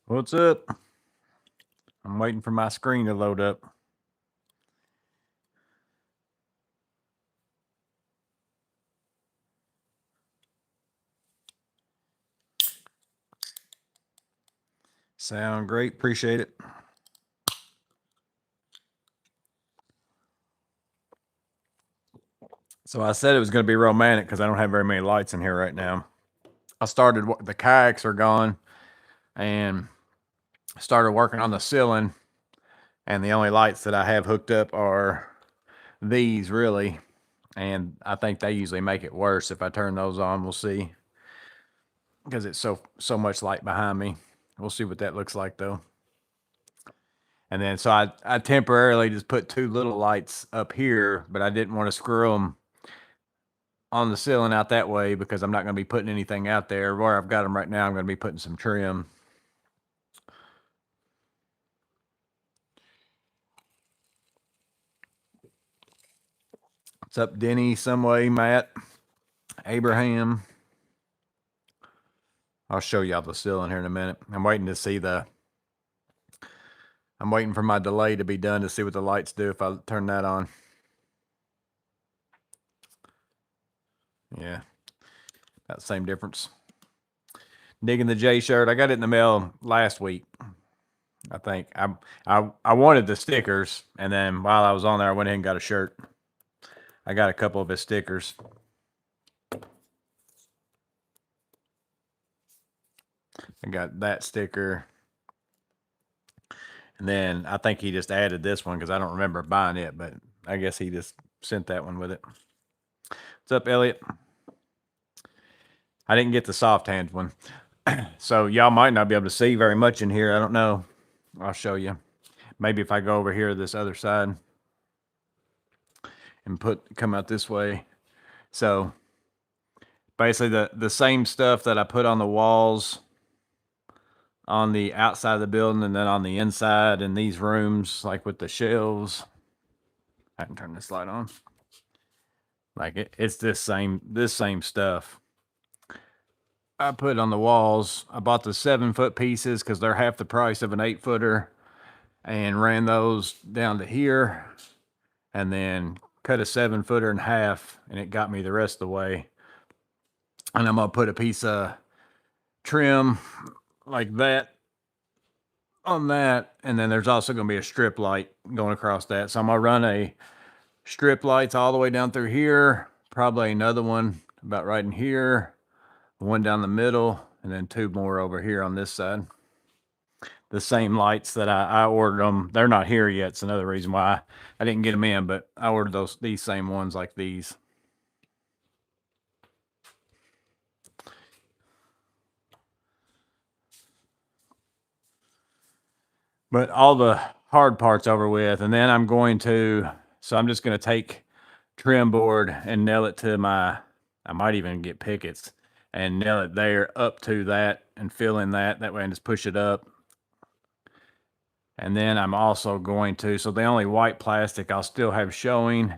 What's up? I'm waiting for my screen to load up. Sound great. Appreciate it. So I said it was going to be romantic because I don't have very many lights in here right now. I started, the kayaks are gone, and started working on the ceiling, and the only lights that I have hooked up are these, really. And I think they usually make it worse if I turn those on. We'll see, because it's so much light behind me. We'll see what that looks like, though. And then so I temporarily just put two little lights up here, but I didn't want to screw them on the ceiling out that way because I'm not going to be putting anything out there. Where I've got them right now, I'm going to be putting some trim. What's up, Denny, Someway, Matt, Abraham? I'll show y'all the ceiling here in a minute. I'm waiting for my delay to be done to see what the lights do if I turn that on. Yeah, about the same difference. Digging the J shirt. I got it in the mail last week. I think I wanted the stickers, and then while I was on there, I went ahead and got a shirt. I got a couple of his stickers. I got that sticker. And then I think he just added this one because I don't remember buying it, but I guess he just sent that one with it. What's up, Elliot? I didn't get the soft hand one. So y'all might not be able to see very much in here. I don't know. I'll show you. Maybe if I go over here to this other side and come out this way. So basically the same stuff that I put on the walls on the outside of the building and then on the inside in these rooms, like with the shelves. I can turn this light on. Like it's this same stuff. I put on the walls. I bought the 7-foot pieces because they're half the price of an 8-footer, and ran those down to here, and then cut a 7-footer in half, and it got me the rest of the way. And I'm gonna put a piece of trim like that on that, and then there's also gonna be a strip light going across that. So I'm gonna run a strip lights all the way down through here, probably another one about right in here, one down the middle, and then two more over here on this side. The same lights that I ordered them. They're not here yet. It's another reason why I didn't get them in, but I ordered these same ones like these. But all the hard parts over with, and then I'm just going to take trim board and nail it to I might even get pickets and nail it there up to that and fill in that way and just push it up. And then I'm also going to, so the only white plastic I'll still have showing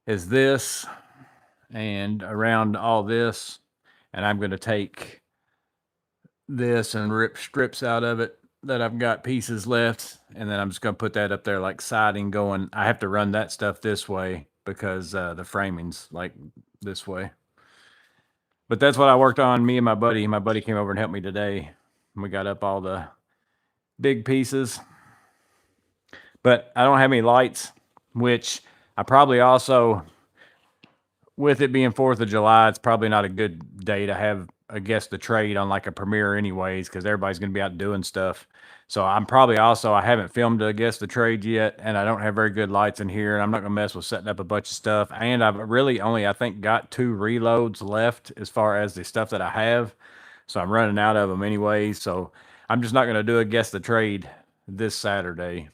is this and around all this. And I'm going to take this and rip strips out of it that I've got pieces left. And then I'm just going to put that up there like siding going. I have to run that stuff this way because the framing's like this way. But that's what I worked on, me and my buddy. My buddy came over and helped me today. We got up all the big pieces. But I don't have any lights, which I probably also, with it being 4th of July, it's probably not a good day to have a guest to trade on like a premiere anyways, because everybody's going to be out doing stuff. So I'm probably also, I haven't filmed a guest to trade yet, and I don't have very good lights in here, and I'm not going to mess with setting up a bunch of stuff. And I've really only, I think, got 2 reloads left as far as the stuff that I have. So I'm running out of them anyway. So I'm just not going to do a guest to trade this Saturday.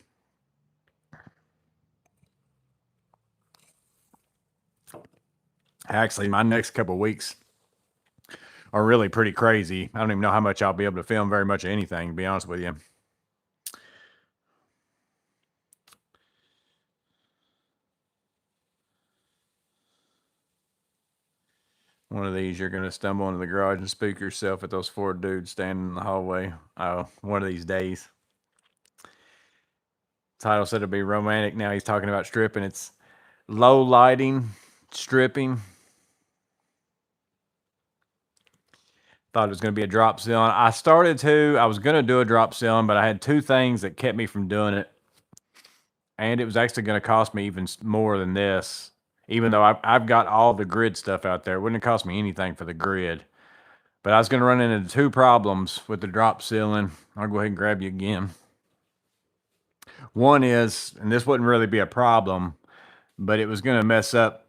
Actually, my next couple weeks are really pretty crazy. I don't even know how much I'll be able to film very much of anything, to be honest with you. One of these, you're going to stumble into the garage and spook yourself at those 4 dudes standing in the hallway. Oh, one of these days. Title said it'd be romantic. Now he's talking about stripping. It's low lighting, stripping. Thought it was going to be a drop ceiling. I was going to do a drop ceiling, but I had 2 things that kept me from doing it. And it was actually going to cost me even more than this. Even though I've got all the grid stuff out there, it wouldn't have cost me anything for the grid. But I was going to run into 2 problems with the drop ceiling. I'll go ahead and grab you again. One is, and this wouldn't really be a problem, but it was going to mess up.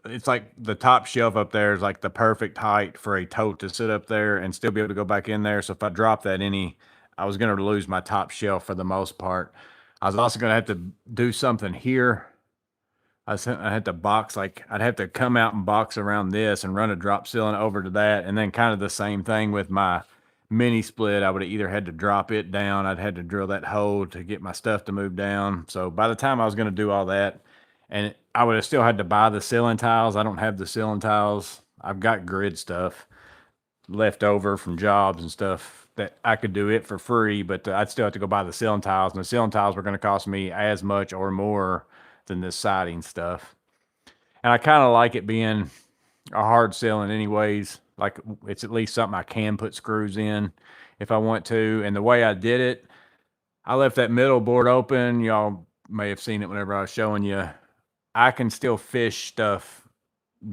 It's like the top shelf up there is like the perfect height for a tote to sit up there and still be able to go back in there. So if I drop that I was going to lose my top shelf for the most part. I was also going to have to do something here. I had to box, like I'd have to come out and box around this and run a drop ceiling over to that. And then kind of the same thing with my mini split. I would have either had to drop it down. I'd had to drill that hole to get my stuff to move down. So by the time I was going to do all that, and I would have still had to buy the ceiling tiles. I don't have the ceiling tiles. I've got grid stuff left over from jobs and stuff that I could do it for free, but I'd still have to go buy the ceiling tiles. And the ceiling tiles were going to cost me as much or more than this siding stuff. And I kind of like it being a hard ceiling anyways. Like it's at least something I can put screws in if I want to. And the way I did it, I left that middle board open. Y'all may have seen it whenever I was showing you. I can still fish stuff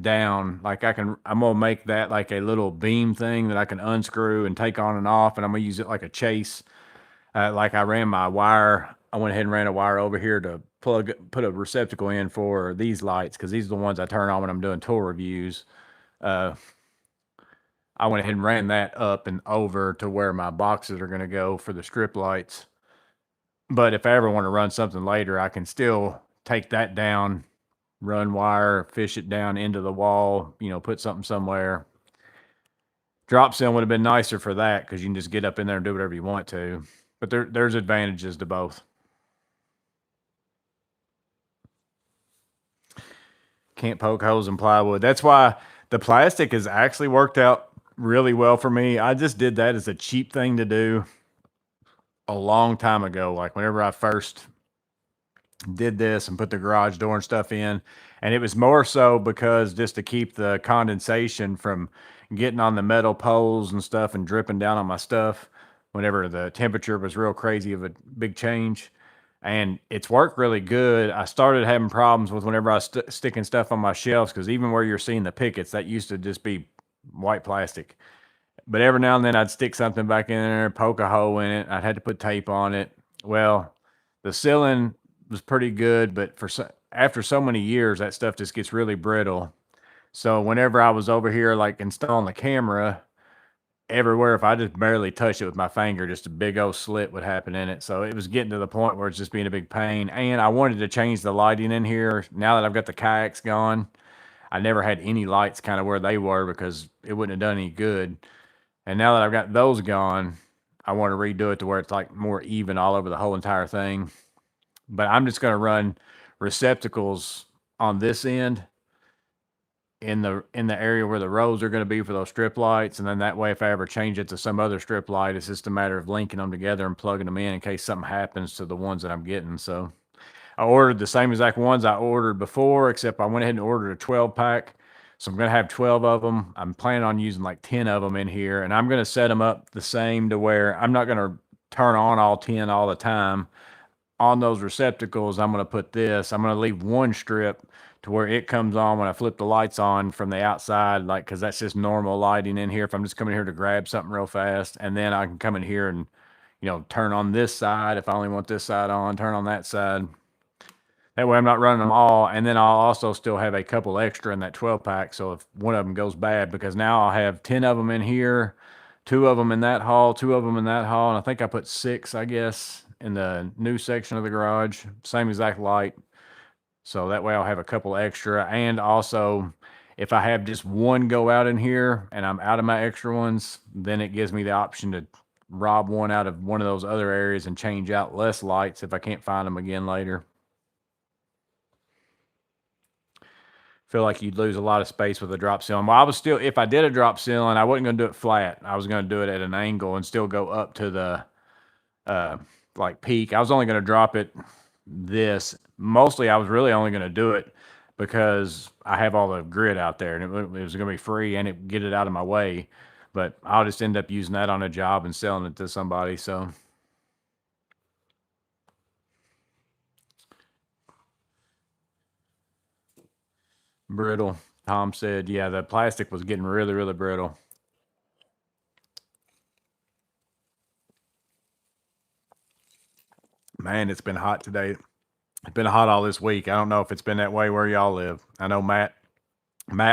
down. Like I'm gonna make that like a little beam thing that I can unscrew and take on and off, and I'm gonna use it like a chase. Like I ran my wire. I went ahead and ran a wire over here to put a receptacle in for these lights, because these are the ones I turn on when I'm doing tour reviews. I went ahead and ran that up and over to where my boxes are going to go for the strip lights. But if I ever want to run something later, I can still take that down, run wire, fish it down into the wall, put something somewhere. Drop ceiling would have been nicer for that, because you can just get up in there and do whatever you want to. But there's advantages to both. Can't poke holes in plywood. That's why the plastic has actually worked out really well for me. I just did that as a cheap thing to do a long time ago. Like whenever I first did this and put the garage door and stuff in. And it was more so because just to keep the condensation from getting on the metal poles and stuff and dripping down on my stuff whenever the temperature was real crazy of a big change. And it's worked really good. I started having problems with whenever I was sticking stuff on my shelves, because even where you're seeing the pickets, that used to just be white plastic. But every now and then I'd stick something back in there, poke a hole in it. I'd had to put tape on it. Well, the ceiling was pretty good, but after so many years, that stuff just gets really brittle. So whenever I was over here, like installing the camera, everywhere, if I just barely touched it with my finger, just a big old slit would happen in it. So it was getting to the point where it's just being a big pain. And I wanted to change the lighting in here. Now that I've got the kayaks gone, I never had any lights kind of where they were, because it wouldn't have done any good. And now that I've got those gone, I want to redo it to where it's like more even all over the whole entire thing. But I'm just going to run receptacles on this end in the area where the rows are going to be for those strip lights. And then that way, if I ever change it to some other strip light, it's just a matter of linking them together and plugging them in case something happens to the ones that I'm getting. So I ordered the same exact ones I ordered before, except I went ahead and ordered a 12-pack. So I'm going to have 12 of them. I'm planning on using like 10 of them in here, and I'm going to set them up the same to where I'm not going to turn on all 10 all the time. On those receptacles, I'm going to put this. I'm going to leave one strip to where it comes on when I flip the lights on from the outside, like, because that's just normal lighting in here if I'm just coming here to grab something real fast. And then I can come in here and, turn on this side if I only want this side on, turn on that side. That way I'm not running them all. And then I'll also still have a couple extra in that 12-pack. So if one of them goes bad, because now I'll have 10 of them in here, 2 of them in that hall, 2 of them in that hall. And I think I put 6, I guess, in the new section of the garage. Same exact light. So that way I'll have a couple extra. And also, if I have just one go out in here and I'm out of my extra ones, then it gives me the option to rob one out of one of those other areas and change out less lights if I can't find them again later. Feel like you'd lose a lot of space with a drop ceiling. Well, I was still, if I did a drop ceiling, I wasn't going to do it flat. I was going to do it at an angle and still go up to the uh, like peak. I was only going to drop it this. Mostly, I was really only going to do it because I have all the grid out there and it was going to be free and it get it out of my way. But I'll just end up using that on a job and selling it to somebody. So. Brittle. Tom said, yeah, the plastic was getting really, really brittle. Man, it's been hot today. It's been hot all this week. I don't know if it's been that way where y'all live. I know Matt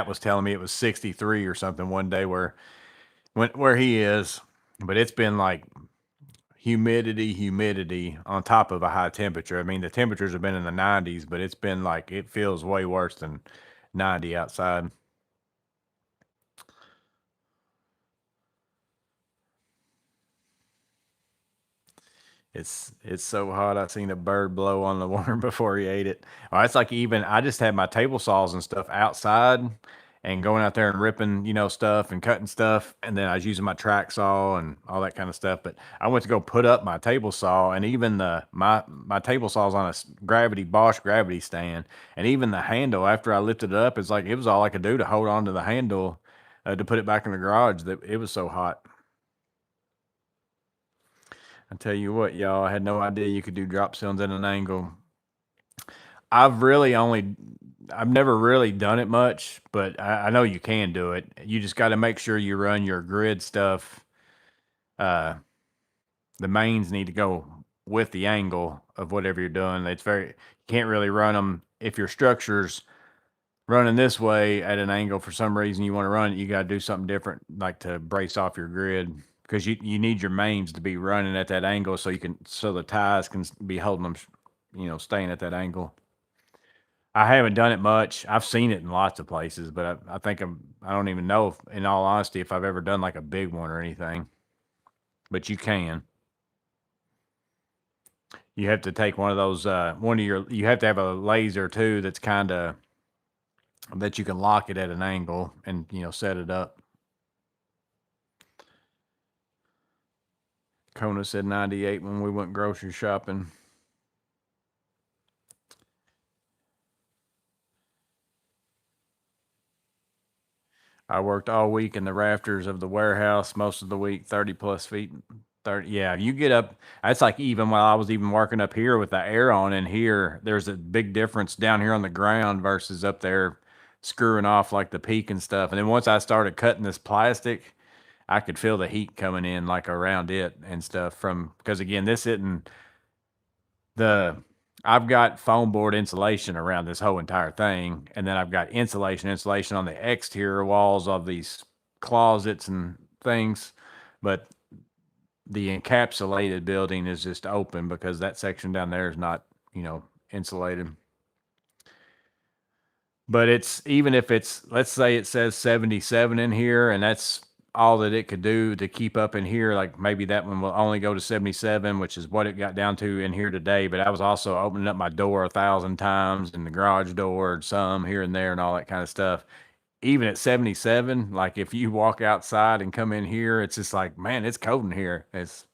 was telling me it was 63 or something one day where he is, but it's been like humidity on top of a high temperature. I mean, the temperatures have been in the 90s, but it's been like it feels way worse than 90 outside. It's so hot. I seen a bird blow on the worm before he ate it. Oh, it's like even I just had my table saws and stuff outside and going out there and ripping, stuff and cutting stuff. And then I was using my track saw and all that kind of stuff. But I went to go put up my table saw and even my table saw's on a Bosch gravity stand. And even the handle after I lifted it up, it's like it was all I could do to hold on to the handle to put it back in the garage. That it was so hot. I tell you what, y'all, I had no idea you could do drop ceilings at an angle. I've really only, I've never really done it much, but I know you can do it. You just got to make sure you run your grid stuff. Uh, the mains need to go with the angle of whatever you're doing. You can't really run them if your structure's running this way at an angle for some reason you want to run it. You got to do something different, like to brace off your grid because you need your mains to be running at that angle so the ties can be holding them, staying at that angle. I haven't done it much. I've seen it in lots of places, but I think I don't even know if, in all honesty, if I've ever done like a big one or anything. But you can. You have to take one of those. You have to have a laser too. That's kind of that you can lock it at an angle and set it up. Kona said 98 when we went grocery shopping. I worked all week in the rafters of the warehouse, most of the week, 30 plus feet. 30, yeah, you get up. That's like even while I was even working up here with the air on in here, there's a big difference down here on the ground versus up there screwing off like the peak and stuff. And then once I started cutting this plastic, I could feel the heat coming in like around it and stuff because again, this isn't the I've got foam board insulation around this whole entire thing, and then I've got insulation on the exterior walls of these closets and things, but the encapsulated building is just open because that section down there is not, insulated. But it's even if let's say it says 77 in here and that's all that it could do to keep up in here, like maybe that one will only go to 77, which is what it got down to in here today. But I was also opening up my door 1,000 times and the garage door, some here and there and all that kind of stuff. Even at 77, like if you walk outside and come in here, it's just like, man, it's cold in here. It's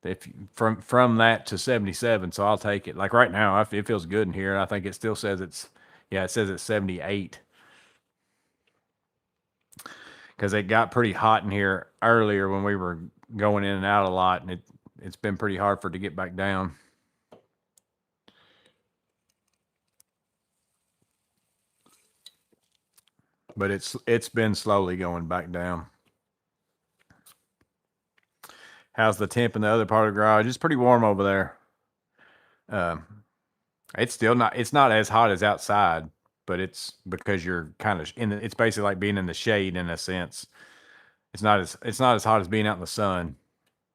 if from that to 77, so I'll take it. Like right now, it feels good in here. I think it still says it says it's 78 because it got pretty hot in here earlier when we were going in and out a lot, and it's been pretty hard for it to get back down. But it's been slowly going back down. How's the temp in the other part of the garage? It's pretty warm over there. It's not as hot as outside, but it's because you're kind of it's basically like being in the shade in a sense. It's not as hot as being out in the sun,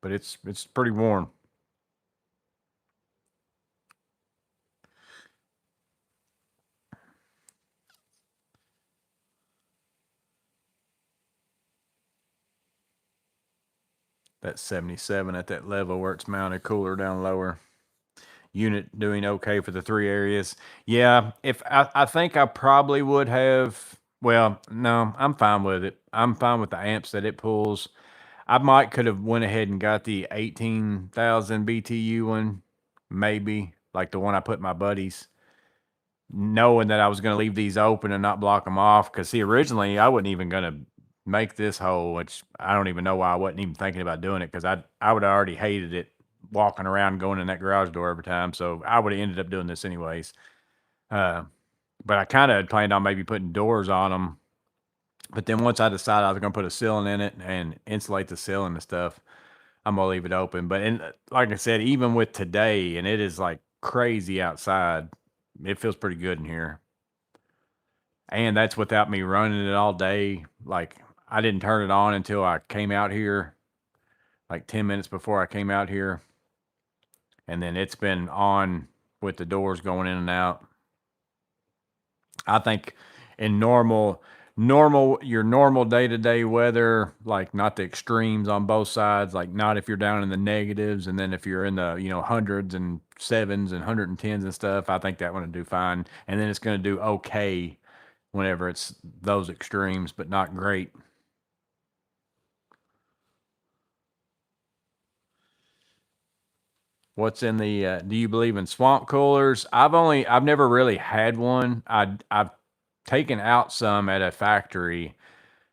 but it's pretty warm. That's 77 at that level where it's mounted, cooler down lower. Unit doing okay for the 3 areas. Yeah, if I think I probably would have. Well, no, I'm fine with it. I'm fine with the amps that it pulls. I might could have went ahead and got the 18,000 BTU one, maybe like the one I put in my buddies, knowing that I was going to leave these open and not block them off. Because see, originally I wasn't even going to make this hole, which I don't even know why I wasn't even thinking about doing it, because I would have already hated it walking around going in that garage door every time. So I would have ended up doing this anyways. But I kind of had planned on maybe putting doors on them. But then once I decided I was going to put a ceiling in it and insulate the ceiling and stuff, I'm going to leave it open. But like I said, even with today, and it is like crazy outside, it feels pretty good in here. And that's without me running it all day. Like, I didn't turn it on until I came out here, like 10 minutes before I came out here. And then it's been on with the doors going in and out. I think in your normal day-to-day weather, like not the extremes on both sides, like not if you're down in the negatives, and then if you're in the hundreds and sevens and 110s and stuff, I think that one will do fine. And then it's going to do okay whenever it's those extremes, but not great. What's in the do you believe in swamp coolers? I've never really had one. I've taken out some at a factory.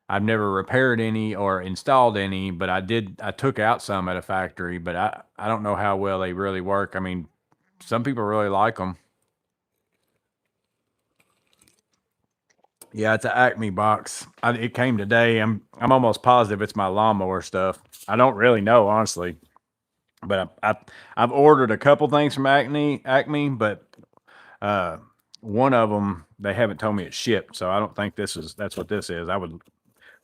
I've never repaired any or installed any, but I took out some at a factory, but I don't know how well they really work. I mean, some people really like them. Yeah, it's an Acme box. It came today. I'm almost positive it's my lawnmower stuff. I don't really know, honestly, but I've ordered a couple things from Acme, but one of them they haven't told me it's shipped, so I don't think that's what this is. I would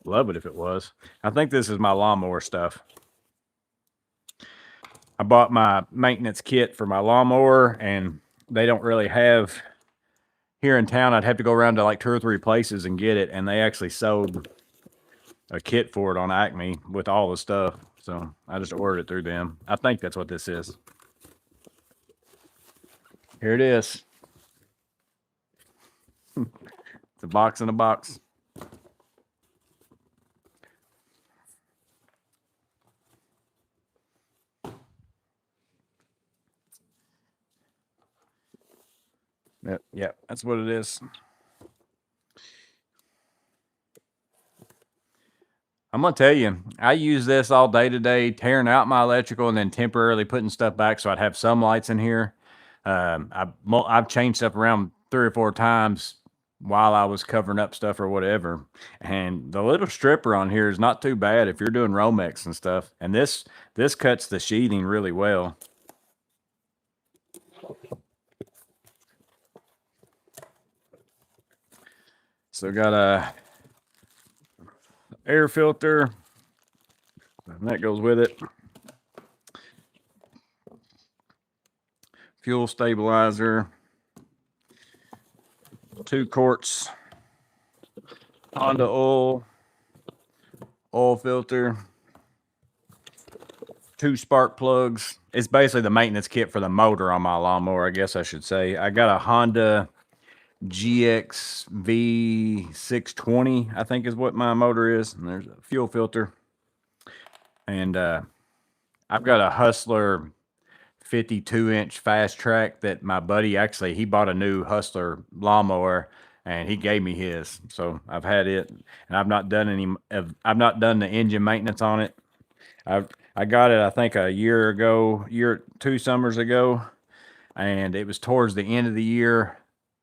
love it if it was. I think this is my lawnmower stuff. I bought my maintenance kit for my lawnmower, and they don't really have here in town. I'd have to go around to like 2 or 3 places and get it, and they actually sold a kit for it on Acme with all the stuff. So I just ordered it through them. I think that's what this is. Here it is. It's a box in a box. Yep, that's what it is. I'm gonna tell you, I use this all day today, tearing out my electrical and then temporarily putting stuff back so I'd have some lights in here. I've changed stuff around 3 or 4 times while I was covering up stuff or whatever. And the little stripper on here is not too bad if you're doing Romex and stuff. And this cuts the sheathing really well. So got a air filter, and that goes with it. Fuel stabilizer, 2 quarts Honda oil filter, 2 spark plugs. It's basically the maintenance kit for the motor on my lawnmower, I guess I should say. I got a Honda GXV 620, I think is what my motor is. And there's a fuel filter. And I've got a Hustler 52-inch fast track that my buddy actually, he bought a new Hustler lawnmower and he gave me his. So I've had it, and I've not done the engine maintenance on it. I got it, I think, a year ago, 2 summers ago, and it was towards the end of the year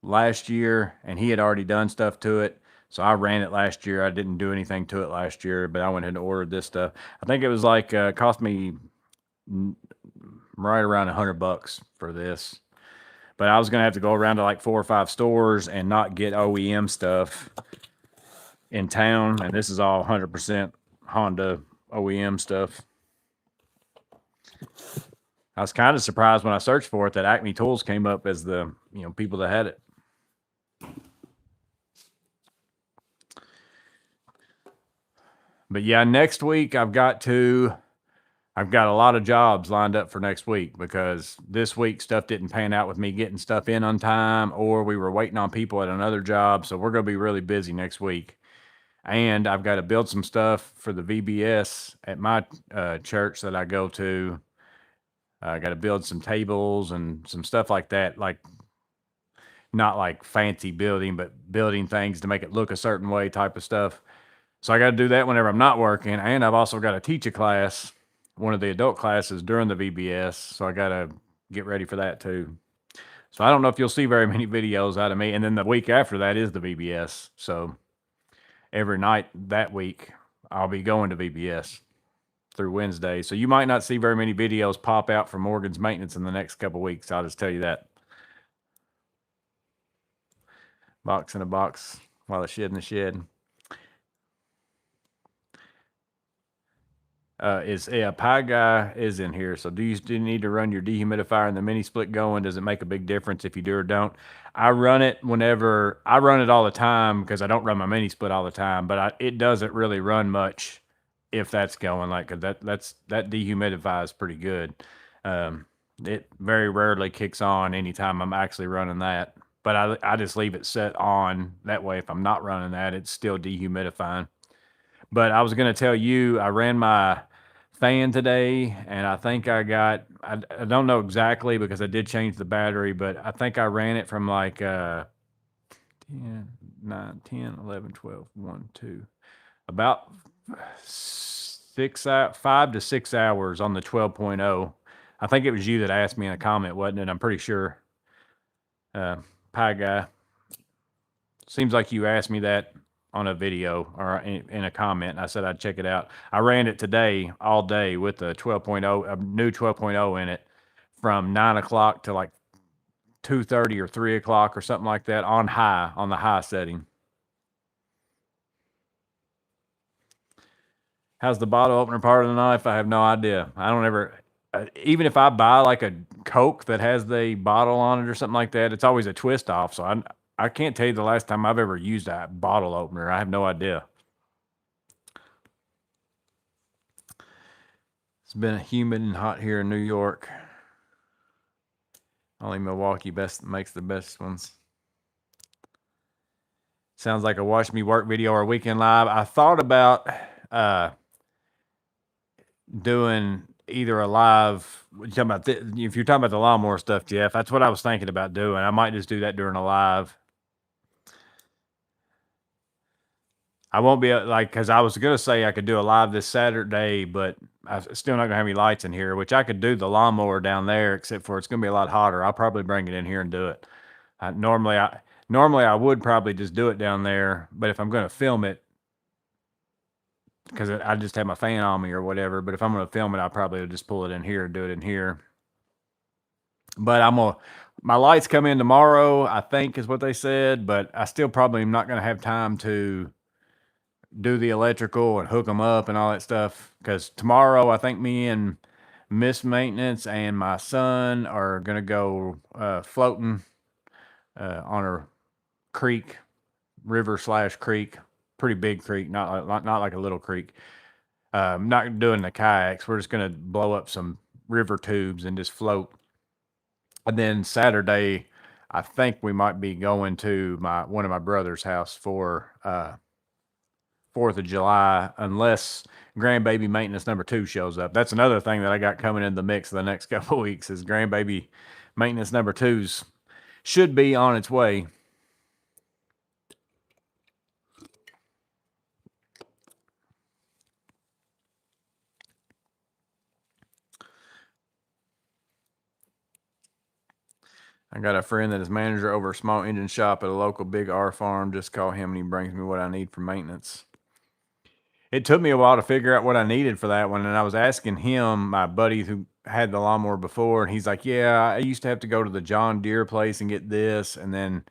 last year, and he had already done stuff to it. So I ran it last year. I didn't do anything to it last year, but I went ahead and ordered this stuff. I think it was like cost me right around $100 for this. But I was gonna have to go around to like 4 or 5 stores and not get OEM stuff in town, and this is all 100% Honda OEM stuff. I was kind of surprised when I searched for it that Acme Tools came up as the people that had it. But yeah, next week I've got to I've got a lot of jobs lined up for next week because this week stuff didn't pan out with me getting stuff in on time, or we were waiting on people at another job. So we're going to be really busy next week. And I've got to build some stuff for the VBS at my church that I go to. I got to build some tables and some stuff like that, like not like fancy building, but building things to make it look a certain way type of stuff. So I got to do that whenever I'm not working. And I've also got to teach a class, one of the adult classes during the VBS. So I got to get ready for that too. So I don't know if you'll see very many videos out of me. And then the week after that is the VBS. So every night that week, I'll be going to VBS through Wednesday. So you might not see very many videos pop out from Morgan's Maintenance in the next couple weeks. I'll just tell you that. Box in a box while the shed in the shed. Pie Guy is in here. So do you still need to run your dehumidifier and the mini split going? Does it make a big difference if you do or don't? I run it all the time because I don't run my mini split all the time, but it doesn't really run much if that's going, like, 'cause that dehumidifier is pretty good. It very rarely kicks on anytime I'm actually running that, but I just leave it set on that way. If I'm not running that, it's still dehumidifying. But I was going to tell you, I ran my fan today, and I think I don't know exactly because I did change the battery, but I think I ran it from like 10, 9, 10, 11, 12, 1, 2, about 5 to 6 hours on the 12.0. I think it was you that asked me in a comment, wasn't it? I'm pretty sure. Pie Guy. Seems like you asked me that on a video or in a comment, and I said I'd check it out. I ran it today all day with the 12.0, a new 12.0 in it, from 9 o'clock to like 2:30 or 3 o'clock or something like that on the high setting. How's the bottle opener part of the knife? I have no idea. I don't ever, even if I buy like a Coke that has the bottle on it or something like that, it's always a twist off. So I can't tell you the last time I've ever used that bottle opener. I have no idea. It's been humid and hot here in New York. Only Milwaukee makes the best ones. Sounds like a watch me work video or weekend live. I thought about doing either a live. If you're talking about the lawnmower stuff, Jeff, that's what I was thinking about doing. I might just do that during a live. I won't be because I was gonna say I could do a live this Saturday, but I'm still not gonna have any lights in here. Which I could do the lawnmower down there, except for it's gonna be a lot hotter. I'll probably bring it in here and do it. Normally I would probably just do it down there, but if I'm gonna film it, because I just have my fan on me or whatever. But if I'm gonna film it, I'll probably just pull it in here and do it in here. But my lights come in tomorrow, I think is what they said, but I still probably am not gonna have time to do the electrical and hook them up and all that stuff. Because tomorrow, I think me and Miss Maintenance and my son are gonna go floating on a creek, river/creek, pretty big creek, not like a little creek. Not doing the kayaks. We're just gonna blow up some river tubes and just float. And then Saturday, I think we might be going to one of my brother's house for 4th of July, unless grandbaby maintenance number 2 shows up. That's another thing that I got coming in the mix the next couple of weeks is grandbaby maintenance number 2's should be on its way. I got a friend that is manager over a small engine shop at a local big R farm. Just call him and he brings me what I need for maintenance. It took me a while to figure out what I needed for that one. And I was asking him, my buddy who had the lawnmower before, and he's like, yeah, I used to have to go to the John Deere place and get this. And then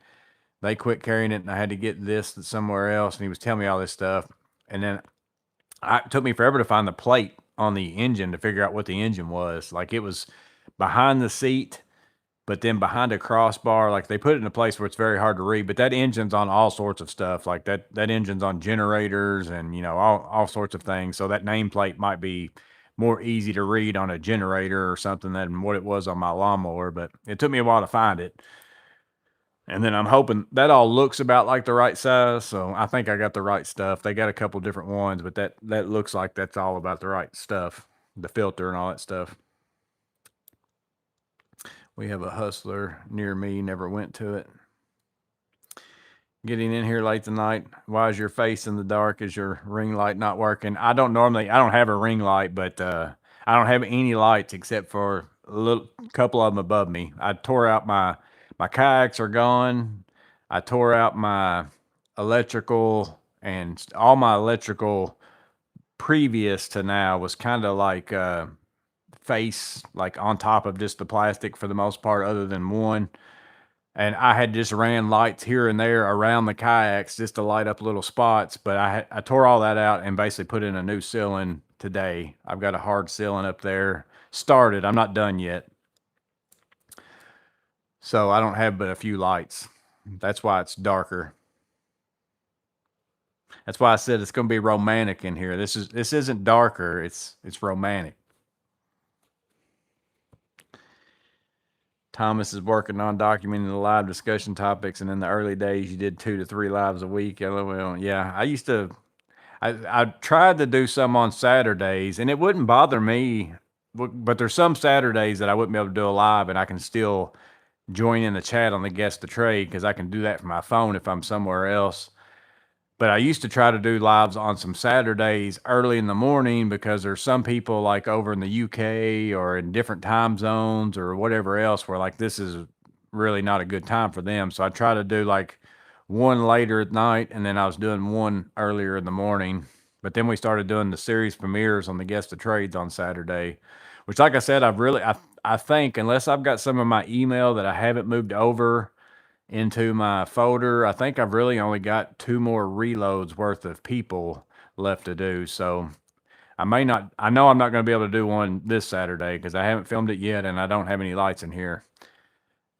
they quit carrying it and I had to get this somewhere else. And he was telling me all this stuff. And then it took me forever to find the plate on the engine to figure out what the engine was. Like it was behind the seat, but then behind a crossbar. Like they put it in a place where it's very hard to read, but that engine's on all sorts of stuff. Like that engine's on generators and, all sorts of things. So that nameplate might be more easy to read on a generator or something than what it was on my lawnmower, but it took me a while to find it. And then I'm hoping that all looks about like the right size, so I think I got the right stuff. They got a couple different ones, but that looks like that's all about the right stuff, the filter and all that stuff. We have a Hustler near me, never went to it. Getting in here late tonight. Why is your face in the dark? Is your ring light not working? I don't have a ring light, but I don't have any lights except for a couple of them above me. I tore out my kayaks are gone. I tore out my electrical, and all my electrical previous to now was kind of like face like on top of just the plastic for the most part, other than one. And I had just ran lights here and there around the kayaks just to light up little spots. But I tore all that out and basically put in a new ceiling today. I've got a hard ceiling up there started. I'm not done yet. So I don't have but a few lights. That's why it's darker. That's why I said it's going to be romantic in here. This isn't darker. It's romantic. Thomas is working on documenting the live discussion topics, and in the early days, you did 2 to 3 lives a week. LOL. Yeah, I tried to do some on Saturdays, and it wouldn't bother me, but there's some Saturdays that I wouldn't be able to do a live, and I can still join in the chat on the guest to trade because I can do that from my phone if I'm somewhere else. But I used to try to do lives on some Saturdays early in the morning because there's some people like over in the UK or in different time zones or whatever else where like this is really not a good time for them. So I try to do like one later at night, and then I was doing one earlier in the morning. But then we started doing the series premieres on the guest of trades on Saturday, which, like I said, I think unless I've got some of my email that I haven't moved over into my folder, I think I've really only got 2 more reloads worth of people left to do. So I know I'm not going to be able to do one this Saturday because I haven't filmed it yet and I don't have any lights in here.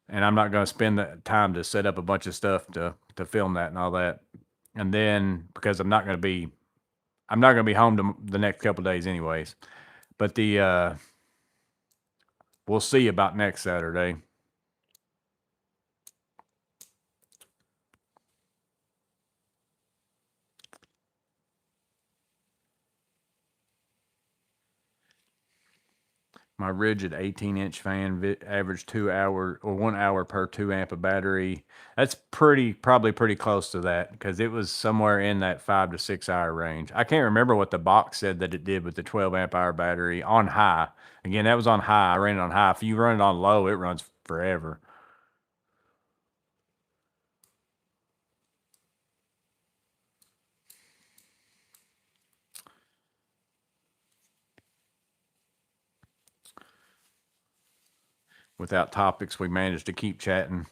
And I'm not going to spend the time to set up a bunch of stuff to film that and all that. And then because I'm not going to be home the next couple days anyways. But we'll see about next Saturday. My rigid 18-inch fan averaged 2 hours or 1 hour per 2 amp of battery. That's probably pretty close to that because it was somewhere in that 5 to 6 hour range. I can't remember what the box said that it did with the 12 amp hour battery on high. Again, that was on high. I ran it on high. If you run it on low, it runs forever. Without topics, we managed to keep chatting.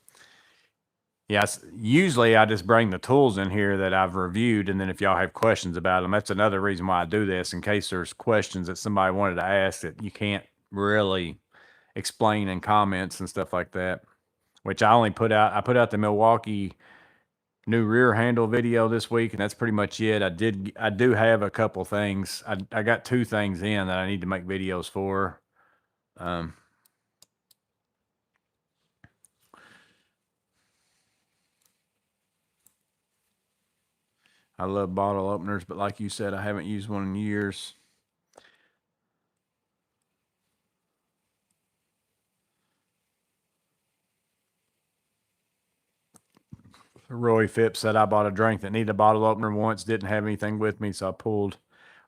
Yes, usually I just bring the tools in here that I've reviewed, and then if y'all have questions about them, that's another reason why I do this, in case there's questions that somebody wanted to ask that you can't really explain in comments and stuff like that. Which I put out the Milwaukee new rear handle video this week, and that's pretty much it. I do have a couple things. I got 2 things in that I need to make videos for. I love bottle openers, but like you said, I haven't used one in years. Roy Phipps said I bought a drink that needed a bottle opener once, didn't have anything with me, so I pulled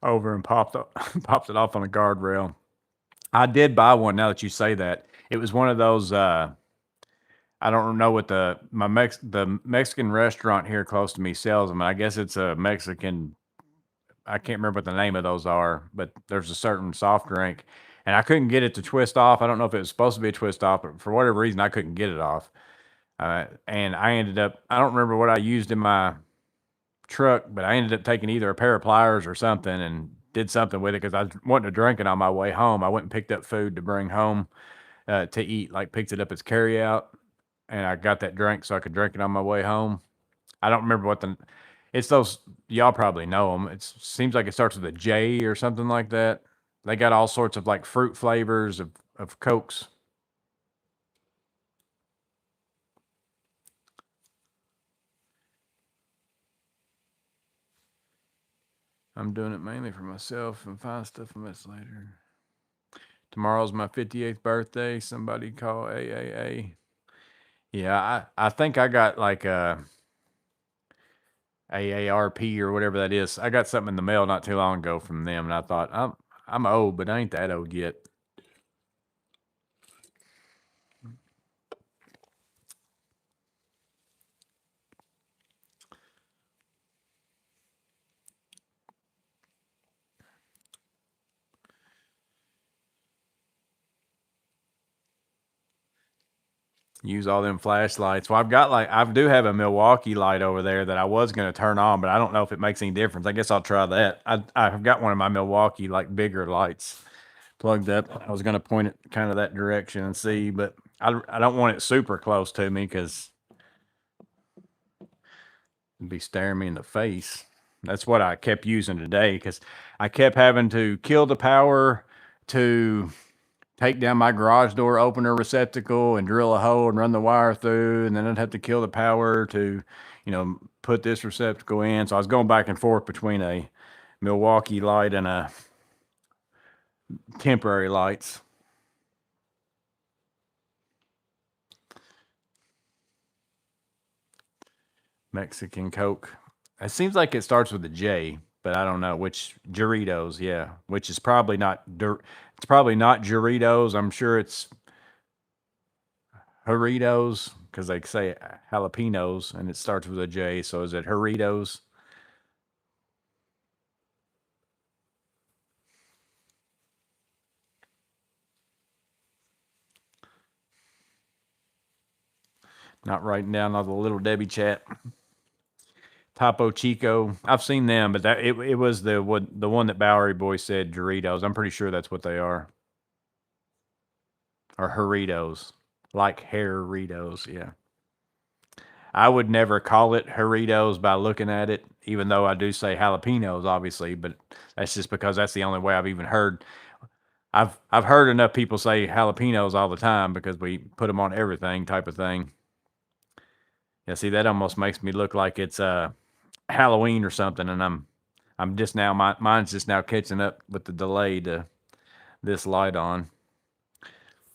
over and popped it off on a guardrail. I did buy one. Now that you say that, it was one of those. I don't know what the Mexican restaurant here close to me sells them. I guess it's a Mexican. I can't remember what the name of those are, but there's a certain soft drink, and I couldn't get it to twist off. I don't know if it was supposed to be a twist off, but for whatever reason, I couldn't get it off. And I ended up, I don't remember what I used in my truck, but I ended up taking either a pair of pliers or something and did something with it because I was wanting to drink it on my way home. I went and picked up food to bring home to eat, like picked it up as carry out, and I got that drink so I could drink it on my way home. I don't remember it's those, y'all probably know them. It seems like it starts with a J or something like that. They got all sorts of like fruit flavors of Cokes. I'm doing it mainly for myself and find stuff a mess later. Tomorrow's my 58th birthday. Somebody call AAA. Yeah, I think I got like a AARP or whatever that is. I got something in the mail not too long ago from them, and I thought I'm old, but I ain't that old yet. Use all them flashlights. Well, I do have a Milwaukee light over there that I was going to turn on, but I don't know if it makes any difference. I guess I'll try that. I've got one of my Milwaukee like bigger lights plugged up. I was going to point it kind of that direction and see, but I don't want it super close to me because it'd be staring me in the face. That's what I kept using today because I kept having to kill the power to take down my garage door opener receptacle and drill a hole and run the wire through, and then I'd have to kill the power to, put this receptacle in. So I was going back and forth between a Milwaukee light and a temporary lights. Mexican Coke. It seems like it starts with a J, but I don't know which. Doritos, yeah, which is probably not. It's probably not Doritos. I'm sure it's Doritos because they say jalapenos and it starts with a J. So is it Doritos? Not writing down all the Little Debbie chat. Topo Chico. I've seen them, but it was the one that Bowery Boy said Doritos. I'm pretty sure that's what they are. Or Doritos. Like Doritos, yeah. I would never call it Doritos by looking at it, even though I do say jalapenos, obviously, but that's just because that's the only way I've even heard. I've heard enough people say jalapenos all the time because we put them on everything type of thing. Yeah, see, that almost makes me look like it's Halloween or something, and I'm just now mine's just now catching up with the delay to this light on.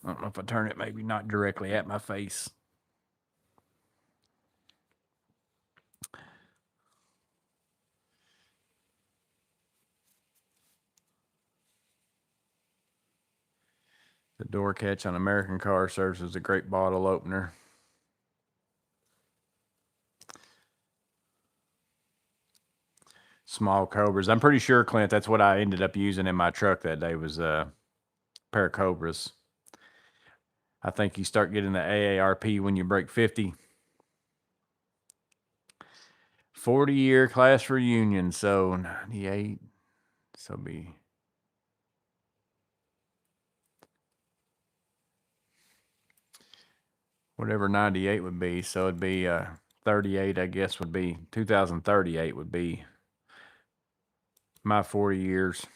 I don't know if I turn it maybe not directly at my face. The door catch on American Car serves as a great bottle opener. Small Cobras. I'm pretty sure, Clint, that's what I ended up using in my truck that day was a pair of Cobras. I think you start getting the AARP when you break 50. 40-year class reunion. So 98. So be whatever 98 would be. So it'd be 38, I guess, would be 2038 would be my 40 years.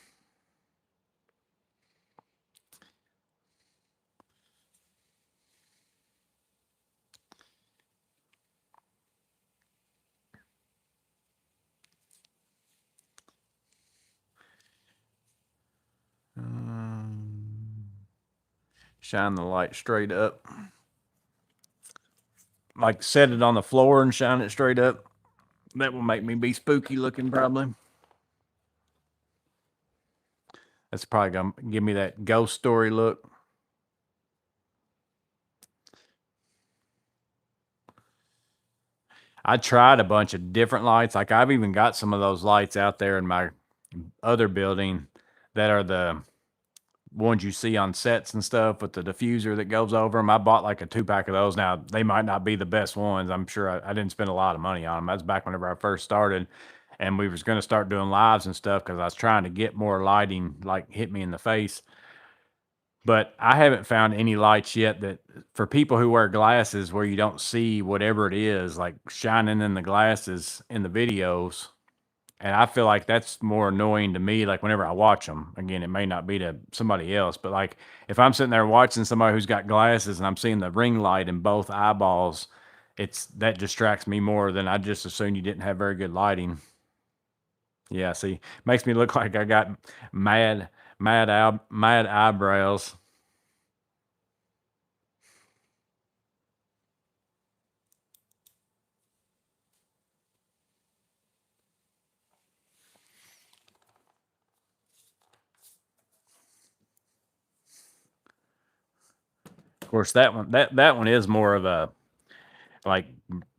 Shine the light straight up. Like set it on the floor and shine it straight up. That will make me be spooky looking, probably. That's probably gonna give me that ghost story look. I tried a bunch of different lights. Like I've even got some of those lights out there in my other building that are the ones you see on sets and stuff with the diffuser that goes over them. I bought like a 2-pack of those. Now they might not be the best ones. I'm sure I didn't spend a lot of money on them. That's back whenever I first started, and we was going to start doing lives and stuff because I was trying to get more lighting, like hit me in the face. But I haven't found any lights yet that for people who wear glasses where you don't see whatever it is, like shining in the glasses in the videos. And I feel like that's more annoying to me. Like whenever I watch them, again, it may not be to somebody else, but like if I'm sitting there watching somebody who's got glasses and I'm seeing the ring light in both eyeballs, that distracts me more than I just assume you didn't have very good lighting. Yeah, see, makes me look like I got mad eyebrows. Of course, that one is more of a like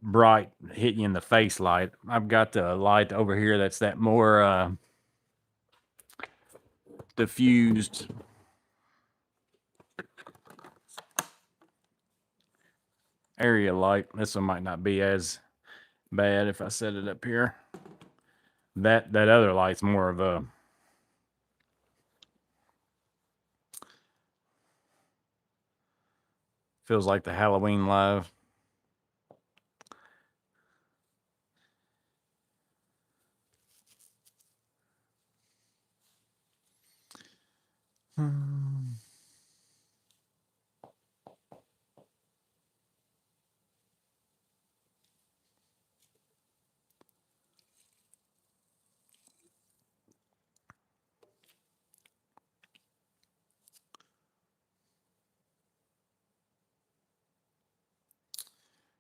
bright hit you in the face light. I've got the light over here that's that more diffused. Area light. This one might not be as bad if I set it up here. That other light's more of a feels like the Halloween Live.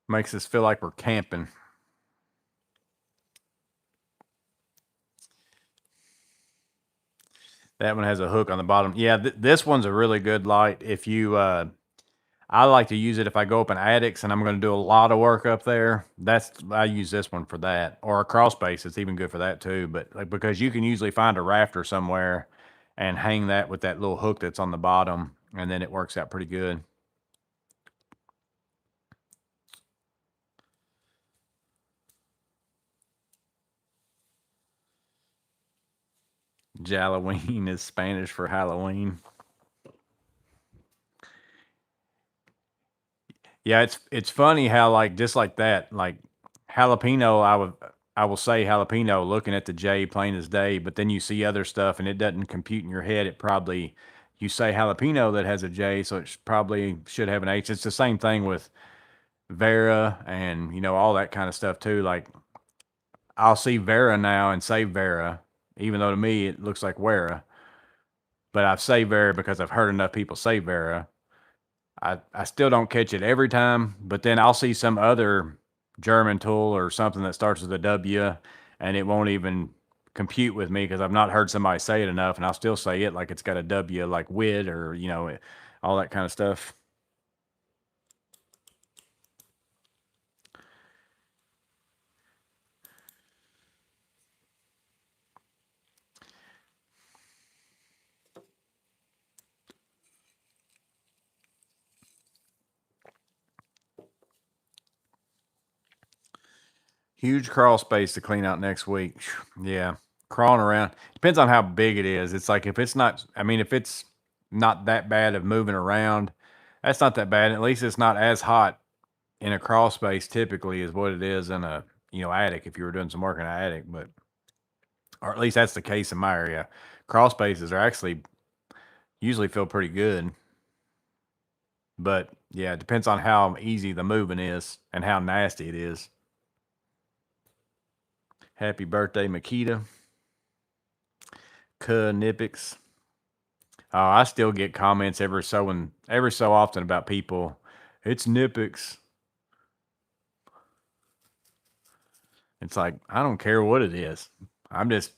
Makes us feel like we're camping. That one has a hook on the bottom. Yeah, this one's a really good light. If you, I like to use it if I go up in attics and I'm going to do a lot of work up there. I use this one for that, or a crawl space. It's even good for that too. But like because you can usually find a rafter somewhere and hang that with that little hook that's on the bottom, and then it works out pretty good. Jalloween is Spanish for Halloween. Yeah, it's funny how like just like that, like jalapeno, I will say jalapeno looking at the J plain as day, but then you see other stuff and it doesn't compute in your head. It probably you say jalapeno that has a J, so it probably should have an H. It's the same thing with Vera and all that kind of stuff too. Like I'll see Vera now and say Vera, even though to me it looks like Wera, but I've say Vera because I've heard enough people say Vera. I still don't catch it every time, but then I'll see some other German tool or something that starts with a W and it won't even compute with me because I've not heard somebody say it enough and I'll still say it like it's got a W like wid or, all that kind of stuff. Huge crawl space to clean out next week. Yeah. Crawling around. Depends on how big it is. It's like if it's not, I mean, if it's not that bad of moving around, that's not that bad. At least it's not as hot in a crawl space typically is what it is in a, attic if you were doing some work in an attic, but, or at least that's the case in my area. Crawl spaces are actually usually feel pretty good. But yeah, it depends on how easy the moving is and how nasty it is. Happy birthday, Makita. Nipix. Oh, I still get comments every so often about people. It's Nipix. It's like I don't care what it is. I'm just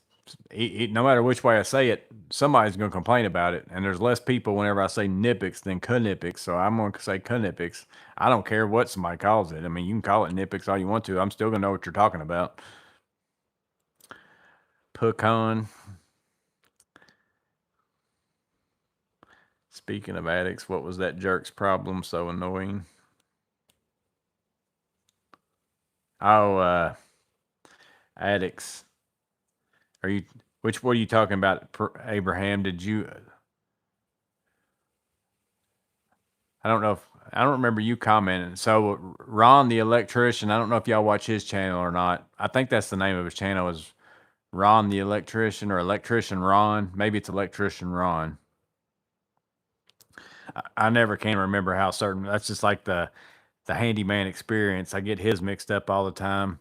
no matter which way I say it, somebody's going to complain about it, and there's less people whenever I say Nipix than Knipix, so I'm going to say Knipix. I don't care what somebody calls it. I mean, you can call it Nipix all you want to. I'm still going to know what you're talking about. Pecan. Speaking of addicts, what was that jerk's problem so annoying? Oh, addicts. What are you talking about, Abraham? I don't know I don't remember you commenting. So Ron, the electrician, I don't know if y'all watch his channel or not. I think that's the name of his channel is Ron the electrician, or electrician Ron. Maybe it's electrician Ron. I never can remember how certain. That's just like the handyman experience. I get his mixed up all the time.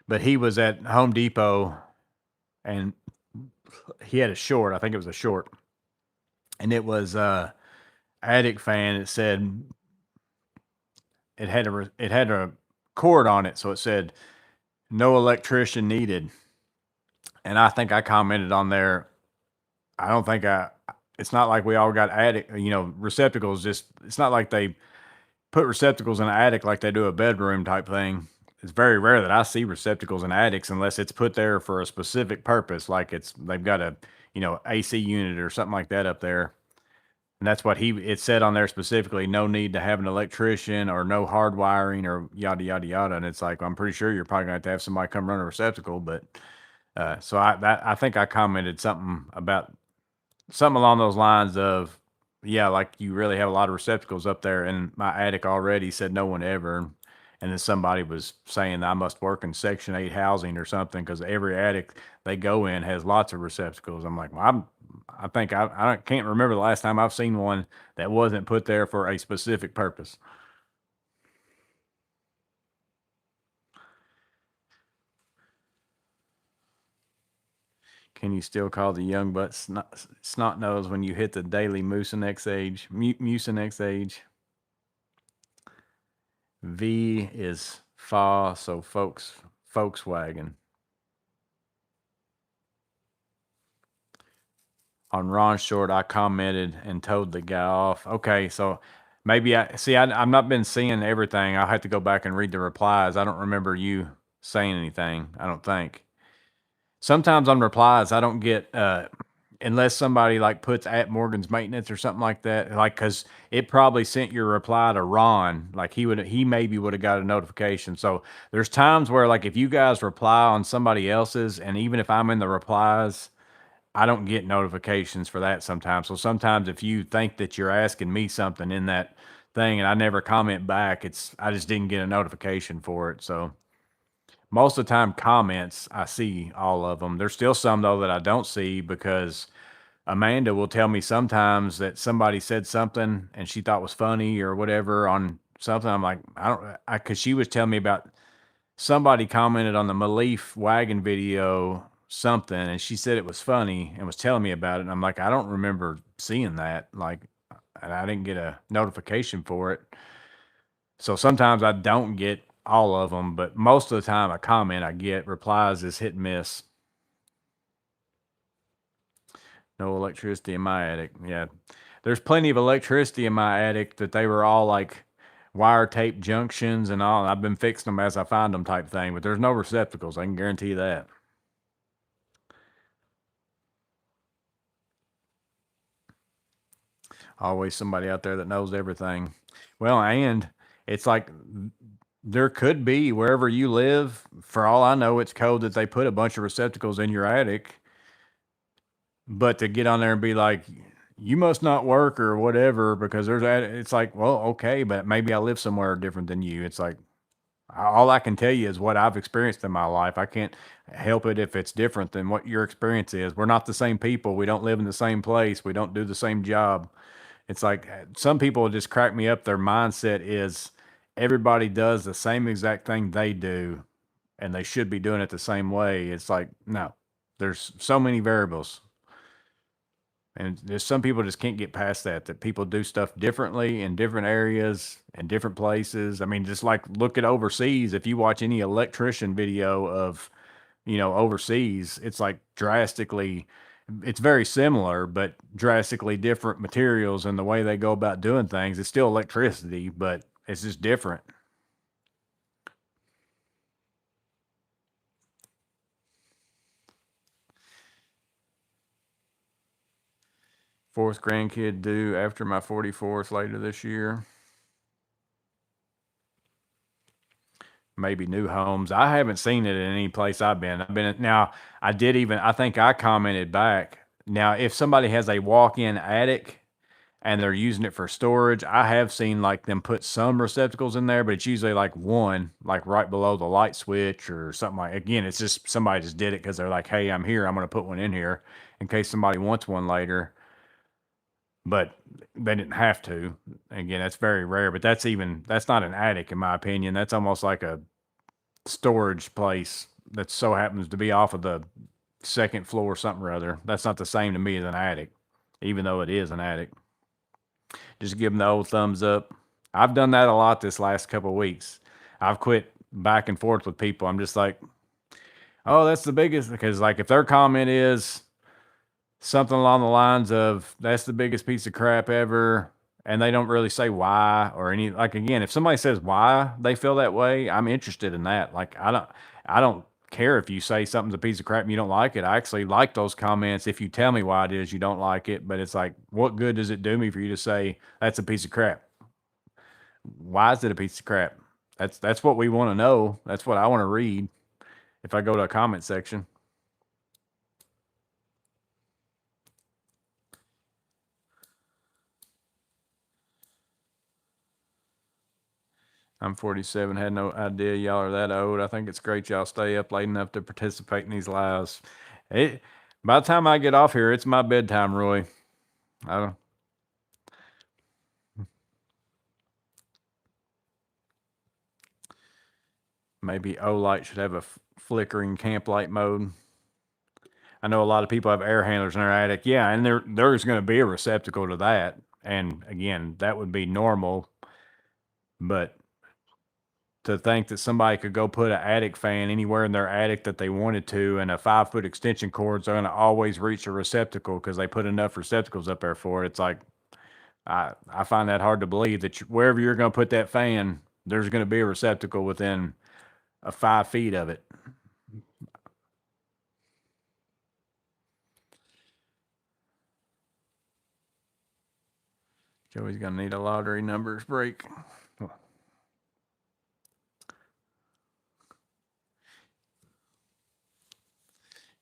But he was at Home Depot and he had a short. I think it was a short, and it was attic fan. It said it had a cord on it, so it said no electrician needed. And I think I commented on there. I don't think I. It's not like we all got attic, receptacles. Just it's not like they put receptacles in an attic like they do a bedroom type thing. It's very rare that I see receptacles in attics unless it's put there for a specific purpose, like they've got a AC unit or something like that up there. And that's what it said on there specifically, no need to have an electrician or no hard wiring or yada yada yada. And it's like, I'm pretty sure you're probably gonna have to have somebody come run a receptacle. But so I think I commented something about something along those lines of, yeah, like you really have a lot of receptacles up there in my attic already, said no one ever. And then somebody was saying that I must work in Section 8 housing or something because every attic they go in has lots of receptacles. I'm like, well, I think I can't remember the last time I've seen one that wasn't put there for a specific purpose. Can you still call the young butt snot nose when you hit the daily Mucinex age? Mucinex age. V is fa, so Volkswagen. On Ron's short, I commented and told the guy off. Okay, so maybe I've not been seeing everything. I'll have to go back and read the replies. I don't remember you saying anything, I don't think. Sometimes on replies, I don't get unless somebody like puts at Morgan's maintenance or something like that, like because it probably sent your reply to Ron, like he maybe would have got a notification. So there's times where like if you guys reply on somebody else's, and even if I'm in the replies, I don't get notifications for that sometimes. So sometimes if you think that you're asking me something in that thing and I never comment back, I just didn't get a notification for it. So most of the time comments, I see all of them. There's still some though that I don't see because Amanda will tell me sometimes that somebody said something and she thought was funny or whatever on something. I'm like, cause she was telling me about somebody commented on the Malif wagon video something and she said it was funny and was telling me about it. And I'm like, I don't remember seeing that. Like, and I didn't get a notification for it. So sometimes I don't get all of them, but most of the time a comment I get replies is hit and miss. No electricity in my attic. Yeah. There's plenty of electricity in my attic that they were all like wire tape junctions and all. I've been fixing them as I find them type thing, but there's no receptacles. I can guarantee that. Always somebody out there that knows everything. Well, and it's like there could be wherever you live, for all I know, it's code that they put a bunch of receptacles in your attic. But to get on there and be like, you must not work or whatever because it's like, well, okay, but maybe I live somewhere different than you. It's like, all I can tell you is what I've experienced in my life. I can't help it if it's different than what your experience is. We're not the same people. We don't live in the same place. We don't do the same job. It's like some people just crack me up. Their mindset is everybody does the same exact thing they do and they should be doing it the same way. It's like, no, there's so many variables. And there's some people just can't get past that people do stuff differently in different areas and different places. I mean, just like look at overseas. If you watch any electrician video of, overseas, it's like it's very similar, but drastically different materials and the way they go about doing things. It's still electricity, but it's just different. Fourth grandkid due after my 44th later this year. Maybe new homes. I haven't seen it in any place I've been. Now I think I commented back. Now, if somebody has a walk-in attic, and they're using it for storage. I have seen like them put some receptacles in there, but it's usually like one, like right below the light switch or something like. Again, it's just somebody just did it because they're like, "Hey, I'm here. I'm going to put one in here in case somebody wants one later." But they didn't have to. Again, that's very rare. But that's not an attic in my opinion. That's almost like a storage place that so happens to be off of the second floor or something or other. That's not the same to me as an attic, even though it is an attic. Just give them the old thumbs up. I've done that a lot this last couple of weeks. I've quit back and forth with people. I'm just like, oh, that's the biggest, because like if their comment is something along the lines of that's the biggest piece of crap ever, and they don't really say why or any, like, again, if somebody says why they feel that way, I'm interested in that. Like I don't care if you say something's a piece of crap and you don't like it. I actually like those comments if you tell me why it is you don't like it. But it's like, what good does it do me for you to say that's a piece of crap? Why is it a piece of crap? That's what we want to know. That's what I want to read if I go to a comment section. I'm 47, had no idea y'all are that old. I think it's great y'all stay up late enough to participate in these lives. It, by the time I get off here, it's my bedtime, Roy. I don't, maybe O-Light should have a flickering camp light mode. I know a lot of people have air handlers in their attic. Yeah, and there's going to be a receptacle to that. And again, that would be normal. But to think that somebody could go put an attic fan anywhere in their attic that they wanted to, and a 5-foot extension cords are going to always reach a receptacle because they put enough receptacles up there for it. It's like, I find that hard to believe that wherever you're going to put that fan, there's going to be a receptacle within 5 feet of it. Joey's going to need a lottery numbers break.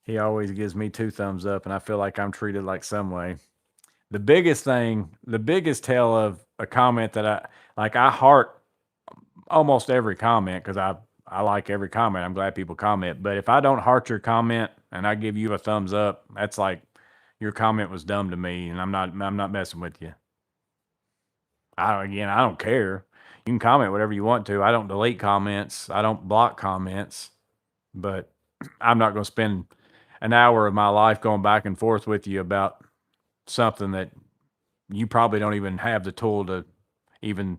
He always gives me 2 thumbs up, and I feel like I'm treated like some way. The biggest tell of a comment that I heart almost every comment because I like every comment. I'm glad people comment. But if I don't heart your comment and I give you a thumbs up, that's like your comment was dumb to me, and I'm not messing with you. I don't care. You can comment whatever you want to. I don't delete comments. I don't block comments. But I'm not going to spend an hour of my life going back and forth with you about something that you probably don't even have the tool to even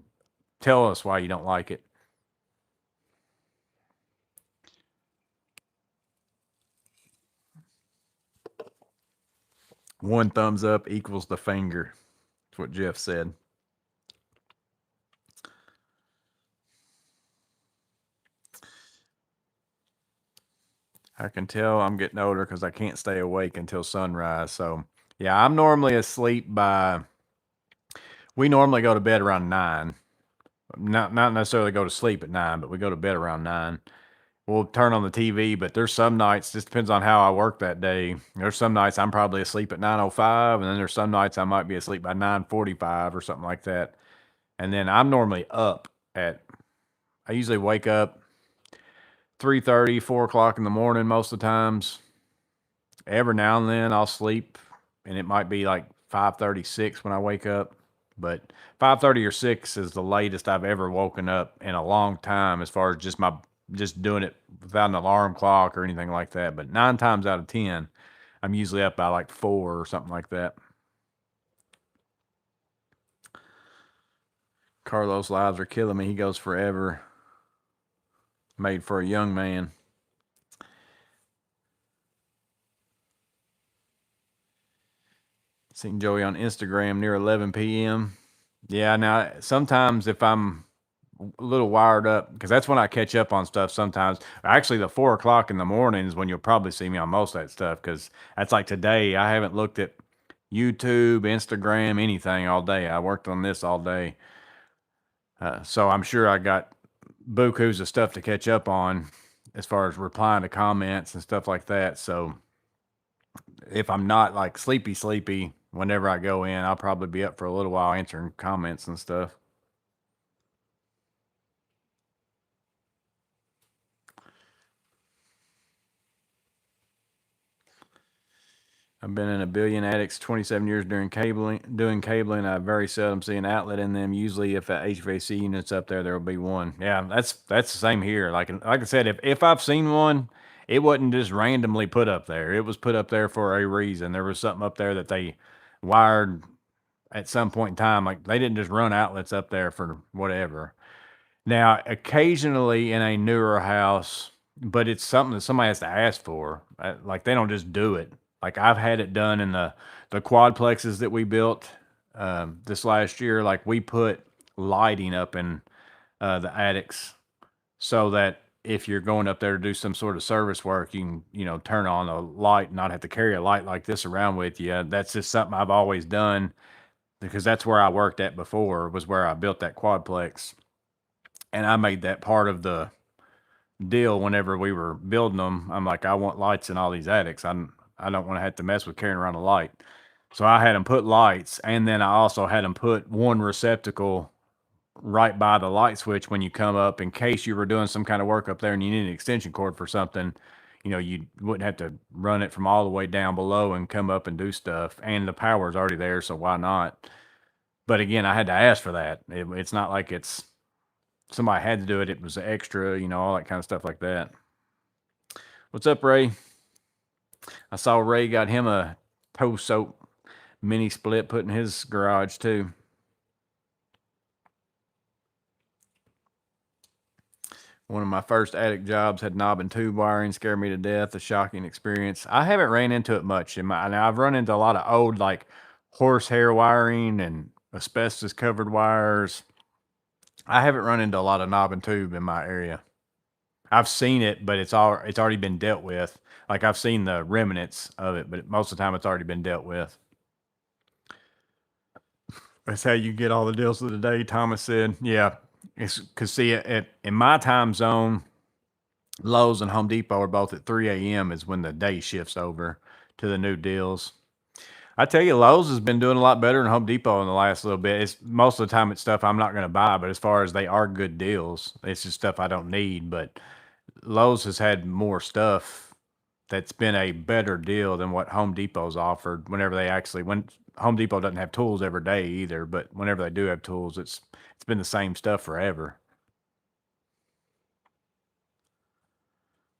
tell us why you don't like it. One thumbs up equals the finger. That's what Jeff said. I can tell I'm getting older because I can't stay awake until sunrise. So, yeah, I'm normally asleep we normally go to bed around 9. Not necessarily go to sleep at 9, but we go to bed around 9. We'll turn on the TV, but there's some nights, just depends on how I work that day. There's some nights I'm probably asleep at 9:05, and then there's some nights I might be asleep by 9:45 or something like that. And then I'm normally up I usually wake up 3:30, 4 o'clock in the morning most of the times. Every now and then I'll sleep, and it might be like 5:36 when I wake up. But 5:30 or 6 is the latest I've ever woken up in a long time, as far as just doing it without an alarm clock or anything like that. But 9 times out of 10, I'm usually up by like 4 or something like that. Carlos lives are killing me. He goes forever. Made for a young man. Seen Joey on Instagram near 11 p.m. Yeah, now sometimes if I'm a little wired up, because that's when I catch up on stuff sometimes. Actually, the 4 o'clock in the morning is when you'll probably see me on most of that stuff, because that's like today. I haven't looked at YouTube, Instagram, anything all day. I worked on this all day. So I'm sure I got bukus of stuff to catch up on as far as replying to comments and stuff like that. So if I'm not like sleepy, whenever I go in, I'll probably be up for a little while answering comments and stuff. I've been in a billion attics 27 years doing cabling. I very seldom see an outlet in them. Usually if a HVAC unit's up there, there'll be one. Yeah, that's the same here. Like I said, if I've seen one, it wasn't just randomly put up there. It was put up there for a reason. There was something up there that they wired at some point in time. Like they didn't just run outlets up there for whatever. Now, occasionally in a newer house, but it's something that somebody has to ask for. Like they don't just do it. Like I've had it done in the quadplexes that we built this last year. Like we put lighting up in the attics so that if you're going up there to do some sort of service work, you can turn on a light and not have to carry a light like this around with you. That's just something I've always done because that's where I worked at before. Was where I built that quadplex, and I made that part of the deal whenever we were building them. I'm like, I want lights in all these attics. I don't want to have to mess with carrying around a light. So I had them put lights, and then I also had them put one receptacle right by the light switch when you come up in case you were doing some kind of work up there and you need an extension cord for something. You wouldn't have to run it from all the way down below and come up and do stuff. And the power's already there, so why not? But again, I had to ask for that. It's not like it's somebody had to do it. It was extra, all that kind of stuff like that. What's up, Ray? I saw Ray got him a toe soap mini split put in his garage too. One of my first attic jobs had knob and tube wiring, scared me to death. A shocking experience. I haven't ran into it much. Now I've run into a lot of old like horsehair wiring and asbestos covered wires. I haven't run into a lot of knob and tube in my area. I've seen it, but it's already been dealt with. Like I've seen the remnants of it, but most of the time it's already been dealt with. That's how you get all the deals of the day, Thomas said. Yeah, it's because see, in my time zone, Lowe's and Home Depot are both at 3 a.m. is when the day shifts over to the new deals. I tell you, Lowe's has been doing a lot better than Home Depot in the last little bit. It's most of the time it's stuff I'm not going to buy, but as far as they are good deals, it's just stuff I don't need. But Lowe's has had more stuff that's been a better deal than what Home Depot's offered whenever when Home Depot doesn't have tools every day either, but whenever they do have tools, it's been the same stuff forever.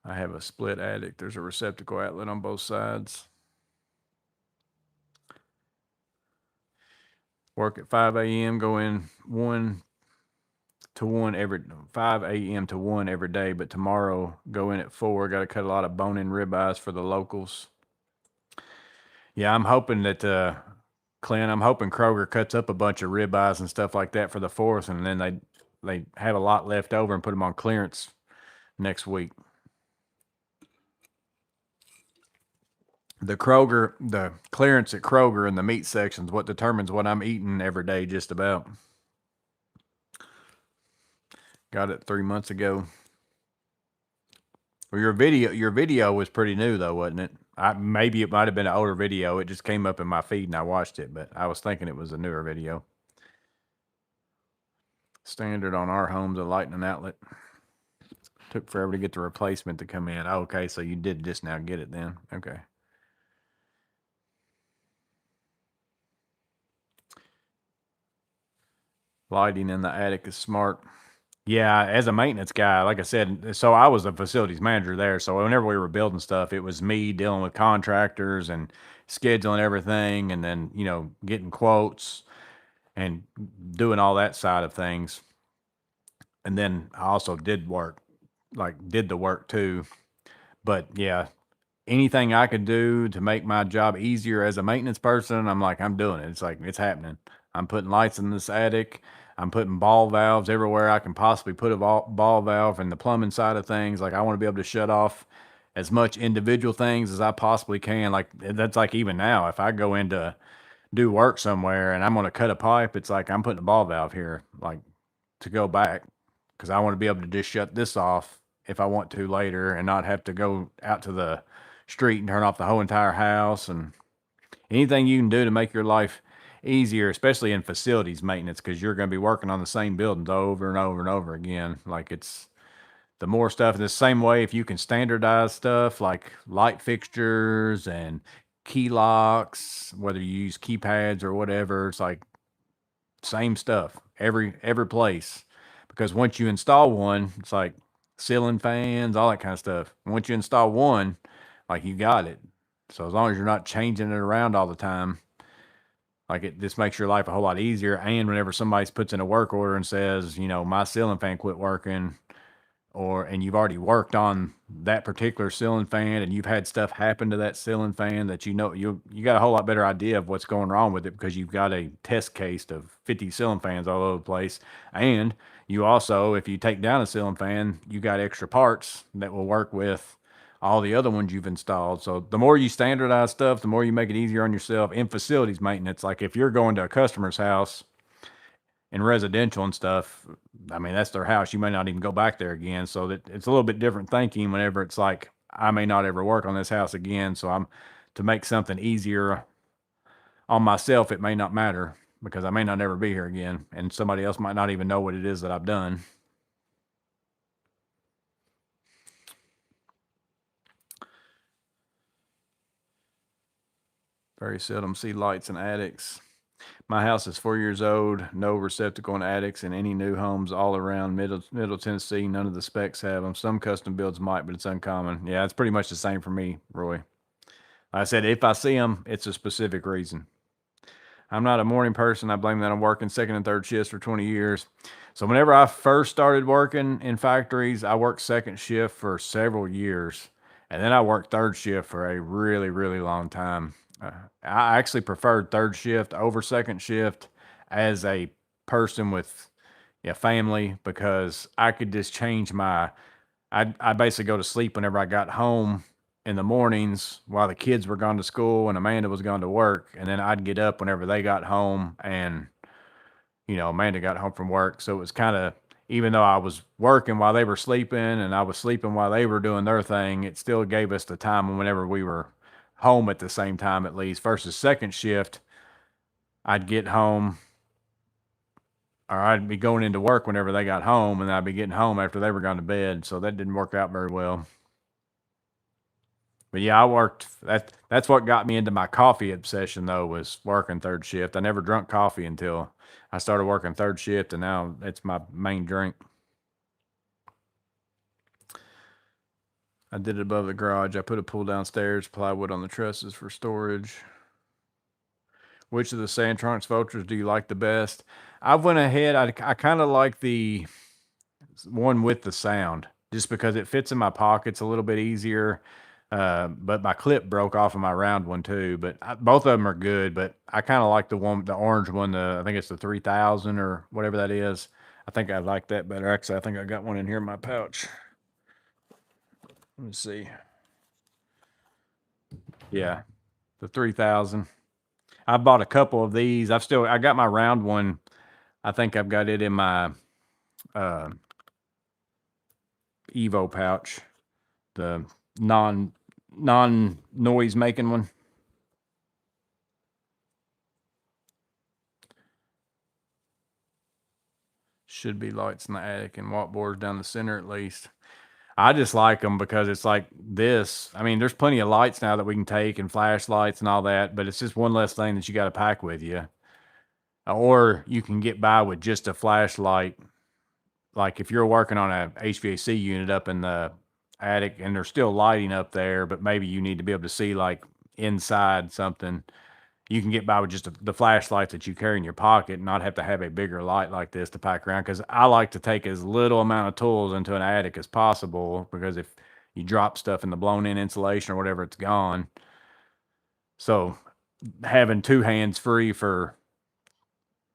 I have a split attic. There's a receptacle outlet on both sides. Work at 5 a.m., go in 1 to 1 every 5 a.m. to 1 every day, but tomorrow go in at 4. Got to cut a lot of bone-in ribeyes for the locals. Yeah, I'm hoping that Clint, I'm hoping Kroger cuts up a bunch of ribeyes and stuff like that for the 4th, and then they have a lot left over and put them on clearance next week. The clearance at Kroger in the meat section is what determines what I'm eating every day, just about. Got it 3 months ago. Well, your video was pretty new though, wasn't it? Maybe it might have been an older video. It just came up in my feed and I watched it, but I was thinking it was a newer video. Standard on our home's a lightning outlet. Took forever to get the replacement to come in. Okay, so you did just now get it then. Okay. Lighting in the attic is smart. Yeah, as a maintenance guy, like I said, so I was a facilities manager there. So whenever we were building stuff, it was me dealing with contractors and scheduling everything and then, getting quotes and doing all that side of things. And then I also did the work too. But yeah, anything I could do to make my job easier as a maintenance person, I'm doing it. It's like, it's happening. I'm putting lights in this attic. I'm putting ball valves everywhere I can possibly put a ball valve, and the plumbing side of things. Like I want to be able to shut off as much individual things as I possibly can. Like that's like even now, if I go in to do work somewhere and I'm going to cut a pipe, it's like I'm putting a ball valve here, like to go back, because I want to be able to just shut this off if I want to later and not have to go out to the street and turn off the whole entire house. And anything you can do to make your life easier, especially in facilities maintenance, because you're going to be working on the same buildings over and over and over again. Like it's the more stuff in the same way, if you can standardize stuff like light fixtures and key locks, whether you use keypads or whatever, it's like same stuff every place. Because once you install one, it's like ceiling fans, all that kind of stuff. Once you install one, like you got it. So as long as you're not changing it around all the time, like it just makes your life a whole lot easier. And whenever somebody puts in a work order and says, you know, my ceiling fan quit working, and you've already worked on that particular ceiling fan and you've had stuff happen to that ceiling fan that you got a whole lot better idea of what's going wrong with it because you've got a test case of 50 ceiling fans all over the place. And you also, if you take down a ceiling fan, you got extra parts that will work with all the other ones you've installed. So the more you standardize stuff, the more you make it easier on yourself in facilities maintenance. Like if you're going to a customer's house in residential and stuff, I mean, that's their house. You may not even go back there again. So that it's a little bit different thinking whenever it's like, I may not ever work on this house again. So to make something easier on myself, it may not matter because I may not ever be here again. And somebody else might not even know what it is that I've done. Very seldom see lights in attics. My house is 4 years old, no receptacle in attics in any new homes all around middle Tennessee. None of the specs have them. Some custom builds might, but it's uncommon. Yeah, it's pretty much the same for me, Roy. Like I said, if I see them, it's a specific reason. I'm not a morning person. I blame that on working second and third shifts for 20 years. So whenever I first started working in factories, I worked second shift for several years. And then I worked third shift for a really, really long time. I actually preferred third shift over second shift as a person with family because I could just change I basically go to sleep whenever I got home in the mornings while the kids were gone to school and Amanda was gone to work. And then I'd get up whenever they got home and, Amanda got home from work. So it was kind of, even though I was working while they were sleeping and I was sleeping while they were doing their thing, it still gave us the time whenever we were home at the same time, at least, versus second shift. I'd get home or I'd be going into work whenever they got home and I'd be getting home after they were gone to bed. So that didn't work out very well. But yeah, I worked. That's what got me into my coffee obsession, though, was working third shift. I never drunk coffee until I started working third shift, and now it's my main drink. I did it above the garage. I put a pull downstairs, plywood on the trusses for storage. Which of the Sandtronics Vultures do you like the best? I went ahead. I kind of like the one with the sound, just because it fits in my pockets a little bit easier. But my clip broke off of my round one too. But both of them are good. But I kind of like the orange one. I think it's the 3000 or whatever that is. I think I like that better. Actually, I think I got one in here in my pouch. Let me see. Yeah, the 3000. I bought a couple of these. I got my round one. I think I've got it in my Evo pouch, the non noise making one. Should be lights in the attic and watt boards down the center at least. I just like them because it's like this. I mean, there's plenty of lights now that we can take and flashlights and all that, but it's just one less thing that you got to pack with you. Or you can get by with just a flashlight. Like if you're working on a HVAC unit up in the attic and there's still lighting up there, but maybe you need to be able to see like inside something, you can get by with just the flashlight that you carry in your pocket and not have to have a bigger light like this to pack around. Because I like to take as little amount of tools into an attic as possible, because if you drop stuff in the blown in insulation or whatever, it's gone. So having two hands free for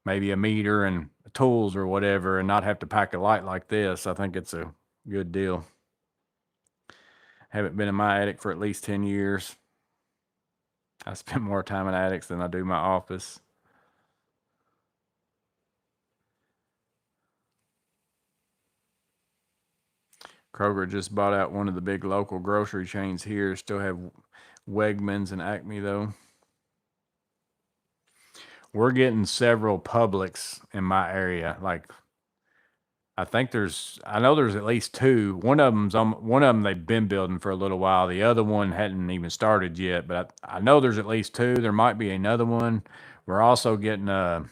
maybe a meter and tools or whatever and not have to pack a light like this, I think it's a good deal. Haven't been in my attic for at least 10 years. I spend more time in attics than I do my office. Kroger just bought out one of the big local grocery chains here. Still have Wegmans and Acme though. we're getting several Publix in my area. Like I know there's at least two. One of them they've been building for a little while. The other one hadn't even started yet, but I know there's at least two. There might be another one. We're also getting a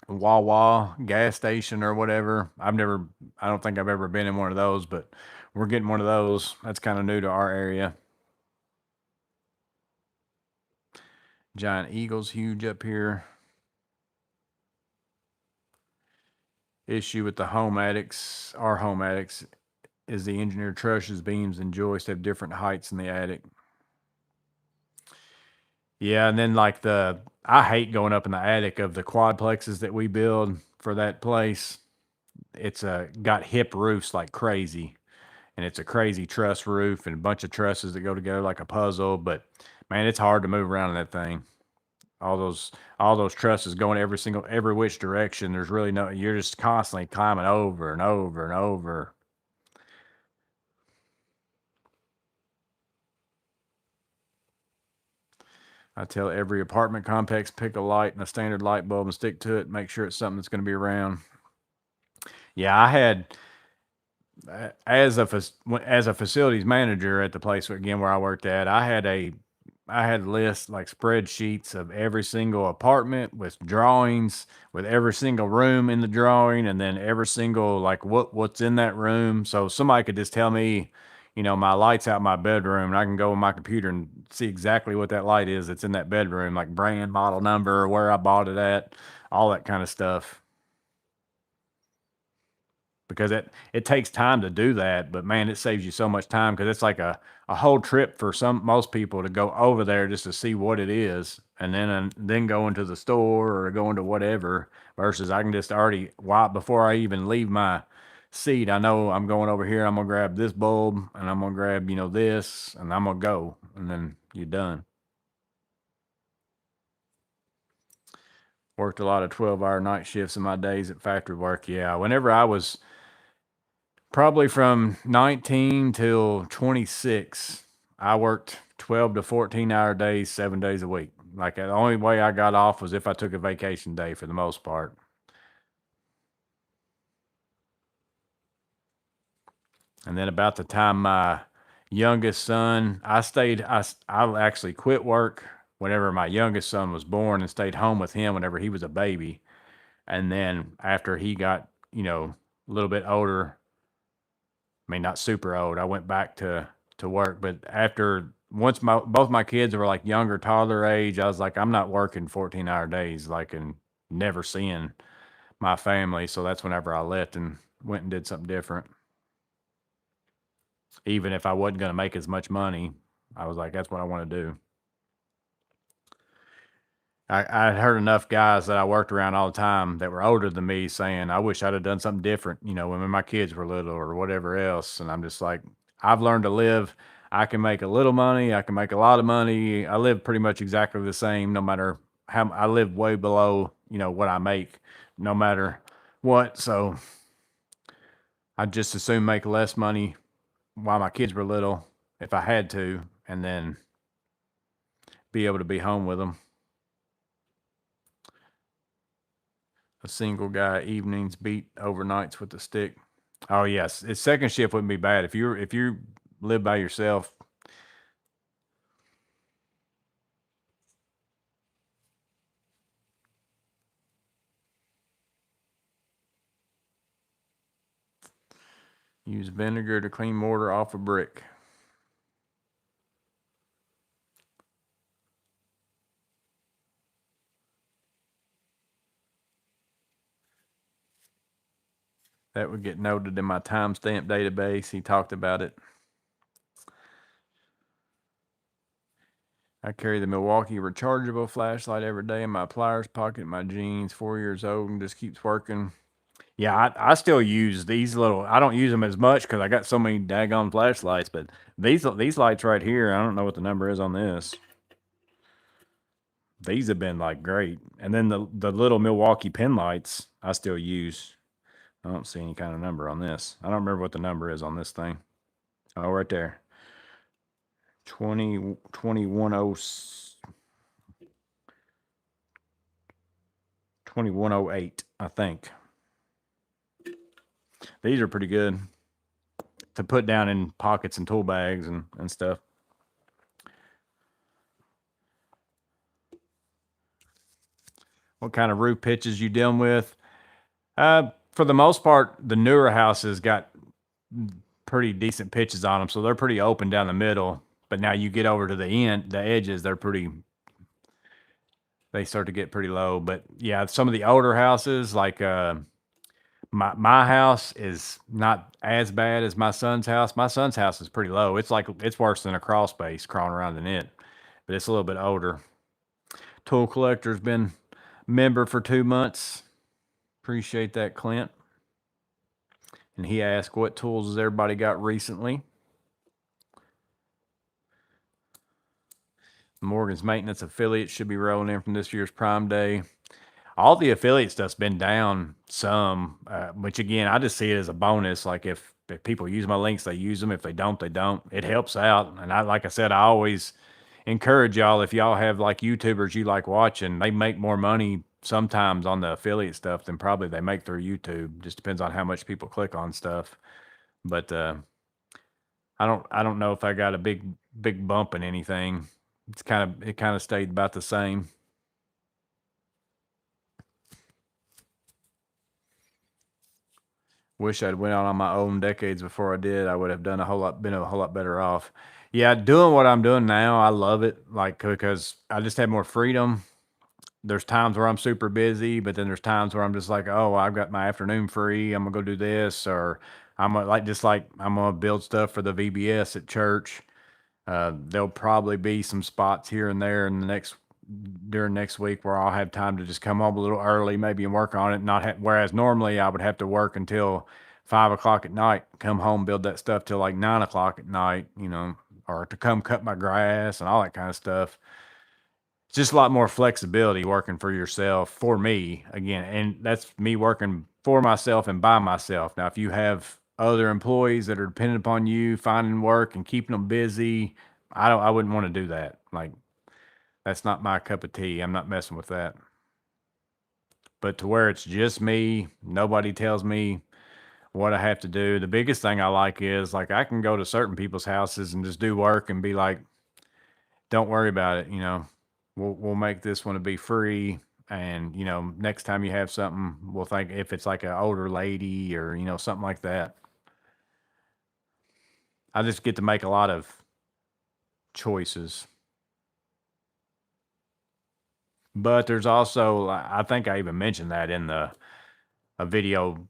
Wawa gas station or whatever. I don't think I've ever been in one of those, but we're getting one of those. That's kind of new to our area. Giant Eagle's huge up here. Issue with the home attics, our home attics, is the engineered trusses, beams, and joists have different heights in the attic. Yeah, and then I hate going up in the attic of the quadplexes that we build for that place. It's got hip roofs like crazy, and it's a crazy truss roof and a bunch of trusses that go together like a puzzle. But man, it's hard to move around in that thing. All those trusses going every which direction. There's really no. You're just constantly climbing over and over and over. I tell every apartment complex, pick a light and a standard light bulb and stick to it. Make sure it's something that's going to be around. Yeah, I had as a facilities manager at the place again where I worked at. I had lists like spreadsheets of every single apartment with drawings, with every single room in the drawing, and then every single like what's in that room. So somebody could just tell me, my light's out in my bedroom, and I can go on my computer and see exactly what that light is that's in that bedroom, like brand, model number, where I bought it at, all that kind of stuff. Because it takes time to do that, but man, it saves you so much time because it's like a whole trip for most people to go over there just to see what it is, and then go into the store or go into whatever. Versus I can just already before I even leave my seat, I know I'm going over here. I'm gonna grab this bulb and I'm gonna grab this and I'm gonna go, and then you're done. Worked a lot of 12-hour night shifts in my days at factory work. Yeah, whenever I was probably from 19 till 26, I worked 12 to 14-hour days, 7 days a week. Like the only way I got off was if I took a vacation day for the most part. And then about the time my youngest son, I actually quit work whenever my youngest son was born and stayed home with him whenever he was a baby. And then after he got, a little bit older, I mean, not super old. I went back to work, but once both my kids were like younger toddler age, I was like, I'm not working 14-hour days, like, and never seeing my family. So that's whenever I left and went and did something different. Even if I wasn't going to make as much money, I was like, that's what I want to do. I heard enough guys that I worked around all the time that were older than me saying, I wish I'd have done something different, when my kids were little or whatever else. And I'm just like, I've learned to live. I can make a little money. I can make a lot of money. I live pretty much exactly the same, no matter how I live way below, what I make, no matter what. So I'd just as soon make less money while my kids were little if I had to, and then be able to be home with them. A single guy evenings beat overnights with the stick. Oh yes, his second shift wouldn't be bad if you live by yourself. Use vinegar to clean mortar off a brick. That would get noted in my timestamp database. He talked about it. I carry the Milwaukee rechargeable flashlight every day in my pliers pocket, my jeans, 4 years old, and just keeps working. Yeah, I still use these little. I don't use them as much because I got so many daggone flashlights. But these lights right here, I don't know what the number is on this. These have been like great. And then the little Milwaukee pin lights, I still use. I don't see any kind of number on this. I don't remember what the number is on this thing. Oh, right there. 20 21 2108, I think. These are pretty good to put down in pockets and tool bags and stuff. What kind of roof pitches you dealing with? For the most part, the newer houses got pretty decent pitches on them, so they're pretty open down the middle. But now you get over to the end, the edges, they start to get pretty low. But yeah, some of the older houses, like my house is not as bad as my son's house. My son's house is pretty low. It's worse than a crawl space crawling around in it, but it's a little bit older. Tool collector's been member for 2 months. Appreciate that, Clint. And he asked, what tools has everybody got recently? Morgan's Maintenance affiliate should be rolling in from this year's Prime Day. All the affiliate stuff's been down some, which again, I just see it as a bonus. Like if people use my links, they use them. If they don't, they don't. It helps out. And like I said, I always encourage y'all, if y'all have like YouTubers you like watching, they make more money sometimes on the affiliate stuff than probably they make through YouTube. Just depends on how much people click on stuff. But I don't know if I got a big bump in anything. It kind of stayed about the same. Wish I'd went out on my own decades before I did. I would have been a whole lot better off. Yeah, doing what I'm doing now, I love it. Like because I just have more freedom. There's times where I'm super busy, but then there's times where I'm just like, oh, I've got my afternoon free. I'm gonna go do this, or I'm gonna build stuff for the VBS at church. There'll probably be some spots here and there in during next week where I'll have time to just come home a little early, maybe and work on it. Whereas normally I would have to work until 5 o'clock at night, come home, build that stuff till like 9 o'clock at night, or to come cut my grass and all that kind of stuff. It's just a lot more flexibility working for yourself for me again. And that's me working for myself and by myself. Now, if you have other employees that are dependent upon you finding work and keeping them busy, I wouldn't want to do that. Like, that's not my cup of tea. I'm not messing with that. But to where it's just me, nobody tells me what I have to do. The biggest thing I like is like I can go to certain people's houses and just do work and be like, don't worry about it, we'll make this one to be free. And, next time you have something, we'll think if it's like an older lady or, something like that. I just get to make a lot of choices. But there's also, I think I even mentioned that in a video.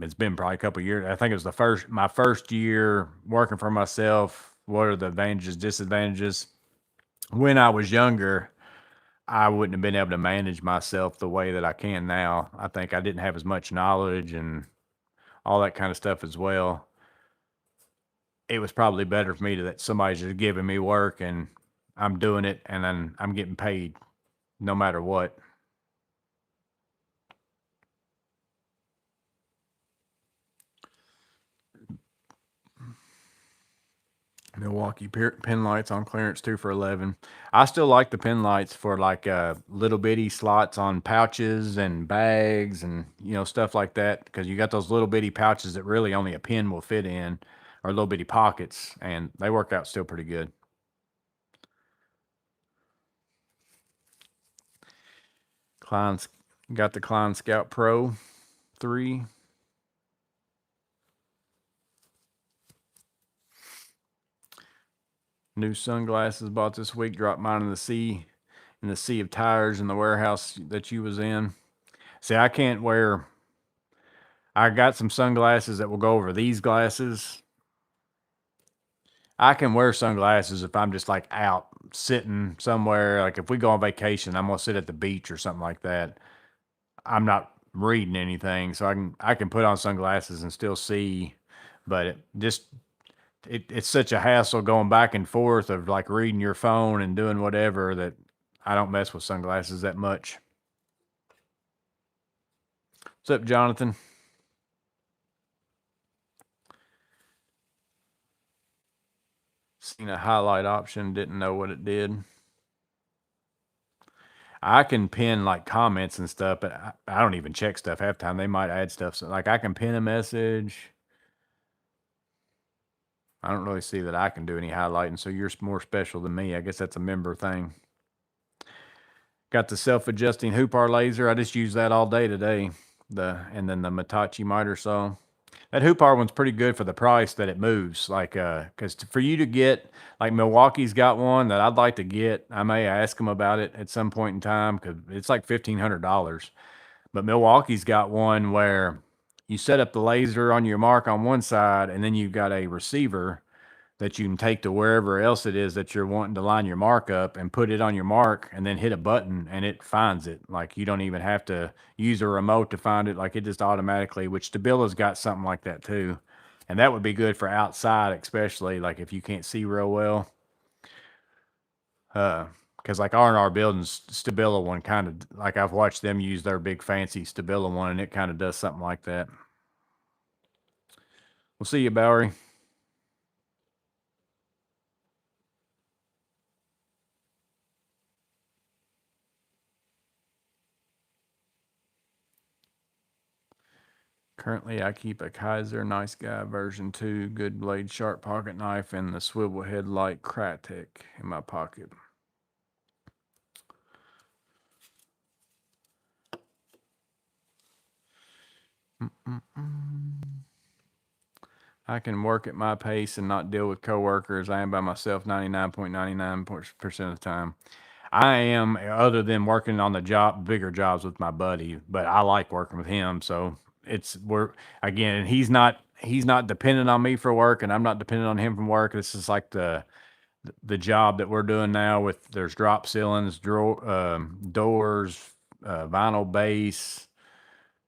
It's been probably a couple of years. I think it was my first year working for myself. What are the advantages, disadvantages? When I was younger, I wouldn't have been able to manage myself the way that I can now. I think I didn't have as much knowledge and all that kind of stuff as well. It was probably better for me that somebody's just giving me work and I'm doing it and then I'm getting paid no matter what. Milwaukee pin lights on clearance 2 for $11. I still like the pin lights for like little bitty slots on pouches and bags and stuff like that, because you got those little bitty pouches that really only a pin will fit in, or little bitty pockets, and they work out still pretty good. Klein's got the Klein Scout Pro 3. New sunglasses bought this week. Dropped mine in the sea of tires in the warehouse that you was in. See, I can't wear. I got some sunglasses that will go over these glasses. I can wear sunglasses if I'm just like out sitting somewhere. Like if we go on vacation, I'm gonna sit at the beach or something like that. I'm not reading anything, so I can put on sunglasses and still see. But it's such a hassle going back and forth of like reading your phone and doing whatever that I don't mess with sunglasses that much. What's up, Jonathan? Seen a highlight option, didn't know what it did. I can pin like comments and stuff, but I don't even check stuff half the time. They might add stuff. So like I can pin a message. I don't really see that I can do any highlighting. So you're more special than me. I guess that's a member thing. Got the self-adjusting Hoopar laser. I just use that all day today. And then the Mitachi miter saw. That Hoopar one's pretty good for the price that it moves. Like, because for you to get, like Milwaukee's got one that I'd like to get. I may ask them about it at some point in time because it's like $1,500. But Milwaukee's got one where you set up the laser on your mark on one side, and then you've got a receiver that you can take to wherever else it is that you're wanting to line your mark up and put it on your mark and then hit a button and it finds it. Like you don't even have to use a remote to find it. Like it just automatically, which Stabila's got something like that too. And that would be good for outside, especially like if you can't see real well. Because like R&R buildings, Stabila one kind of, like I've watched them use their big fancy Stabila one and it kind of does something like that. We'll see you, Bowery. Currently, I keep a Kaiser Nice Guy version 2 good blade sharp pocket knife and the swivel head light Krytek in my pocket. I can work at my pace and not deal with coworkers. I am by myself 99.99% of the time. I am, other than working on the bigger jobs with my buddy, but I like working with him. So and he's not dependent on me for work and I'm not dependent on him from work. This is like the job that we're doing now with there's drop ceilings, doors, vinyl base.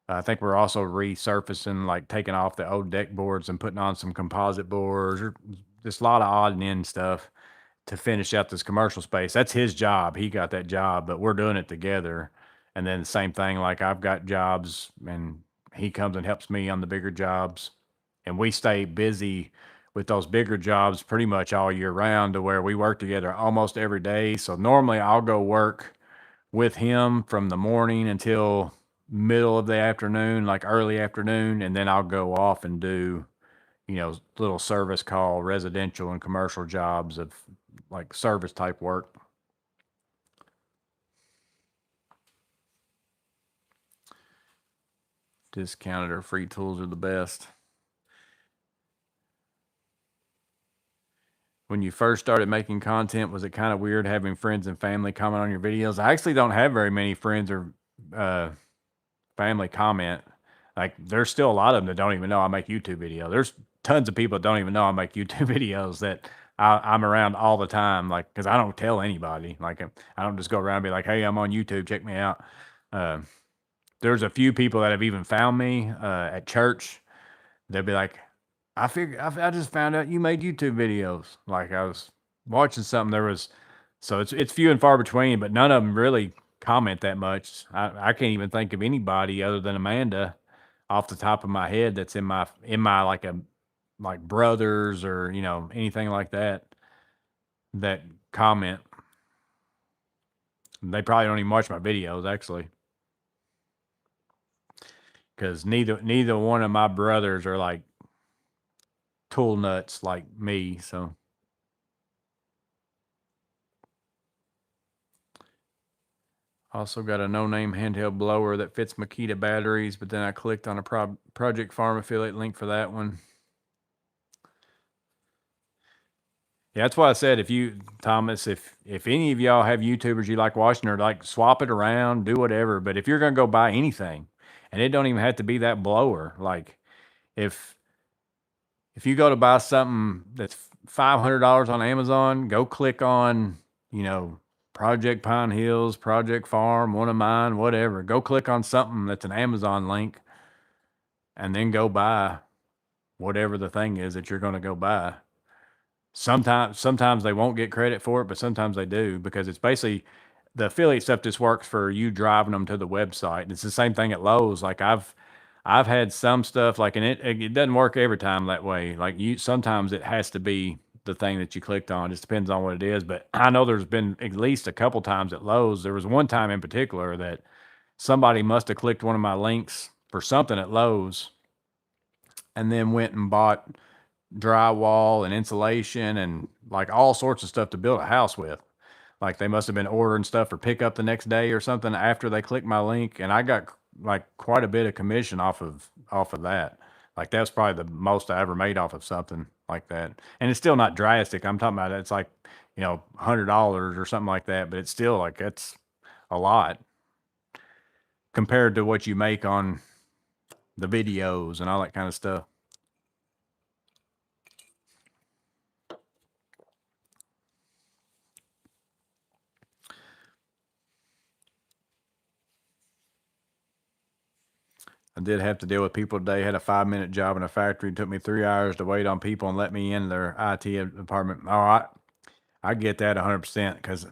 I think we're also resurfacing, like taking off the old deck boards and putting on some composite boards, or just a lot of odd and end stuff to finish out this commercial space. That's his job. He got that job, but we're doing it together. And then the same thing, like I've got jobs and he comes and helps me on the bigger jobs. And we stay busy with those bigger jobs pretty much all year round to where we work together almost every day. So normally I'll go work with him from the morning until middle of the afternoon, like early afternoon, and then I'll go off and do, little service call, residential and commercial jobs of like service type work. Discounted or free tools are the best. When you first started making content, was it kind of weird having friends and family comment on your videos? I actually don't have very many friends or family comment. Like there's still a lot of them that don't even know I make YouTube videos. There's tons of people that don't even know I make YouTube videos that I'm around all the time. Like, cause I don't tell anybody, like I don't just go around and be like, hey, I'm on YouTube, check me out. There's a few people that have even found me at church. They'll be like, I just found out you made YouTube videos. Like I was watching something. So it's few and far between, but none of them really comment that much. I can't even think of anybody other than Amanda off the top of my head that's in my like brothers or anything like that comment. They probably don't even watch my videos actually, because neither one of my brothers are like tool nuts like me. So also got a no-name handheld blower that fits Makita batteries, but then I clicked on a Project Farm affiliate link for that one. Yeah, that's why I said Thomas, if any of y'all have YouTubers you like watching, or like swap it around, do whatever. But if you're gonna go buy anything, and it don't even have to be that blower, like if you go to buy something that's $500 on Amazon, go click on, Project Pine Hills, Project Farm, one of mine, whatever. Go click on something that's an Amazon link and then go buy whatever the thing is that you're going to go buy. Sometimes they won't get credit for it, but sometimes they do, because it's basically the affiliate stuff just works for you driving them to the website. It's the same thing at Lowe's. Like I've had some stuff like, and it doesn't work every time that way. Like sometimes it has to be the thing that you clicked on. It just depends on what it is. But I know there's been at least a couple times at Lowe's. There was one time in particular that somebody must have clicked one of my links for something at Lowe's and then went and bought drywall and insulation and like all sorts of stuff to build a house with. Like they must have been ordering stuff for pickup the next day or something after they clicked my link, and I got like quite a bit of commission off of that. Like that's probably the most I ever made off of something like that. And it's still not drastic. I'm talking about it's like, $100 or something like that, but it's still like that's a lot compared to what you make on the videos and all that kind of stuff. I did have to deal with people today. Had a 5-minute job in a factory. It took me 3 hours to wait on people and let me in their IT department. Oh, I get that 100% because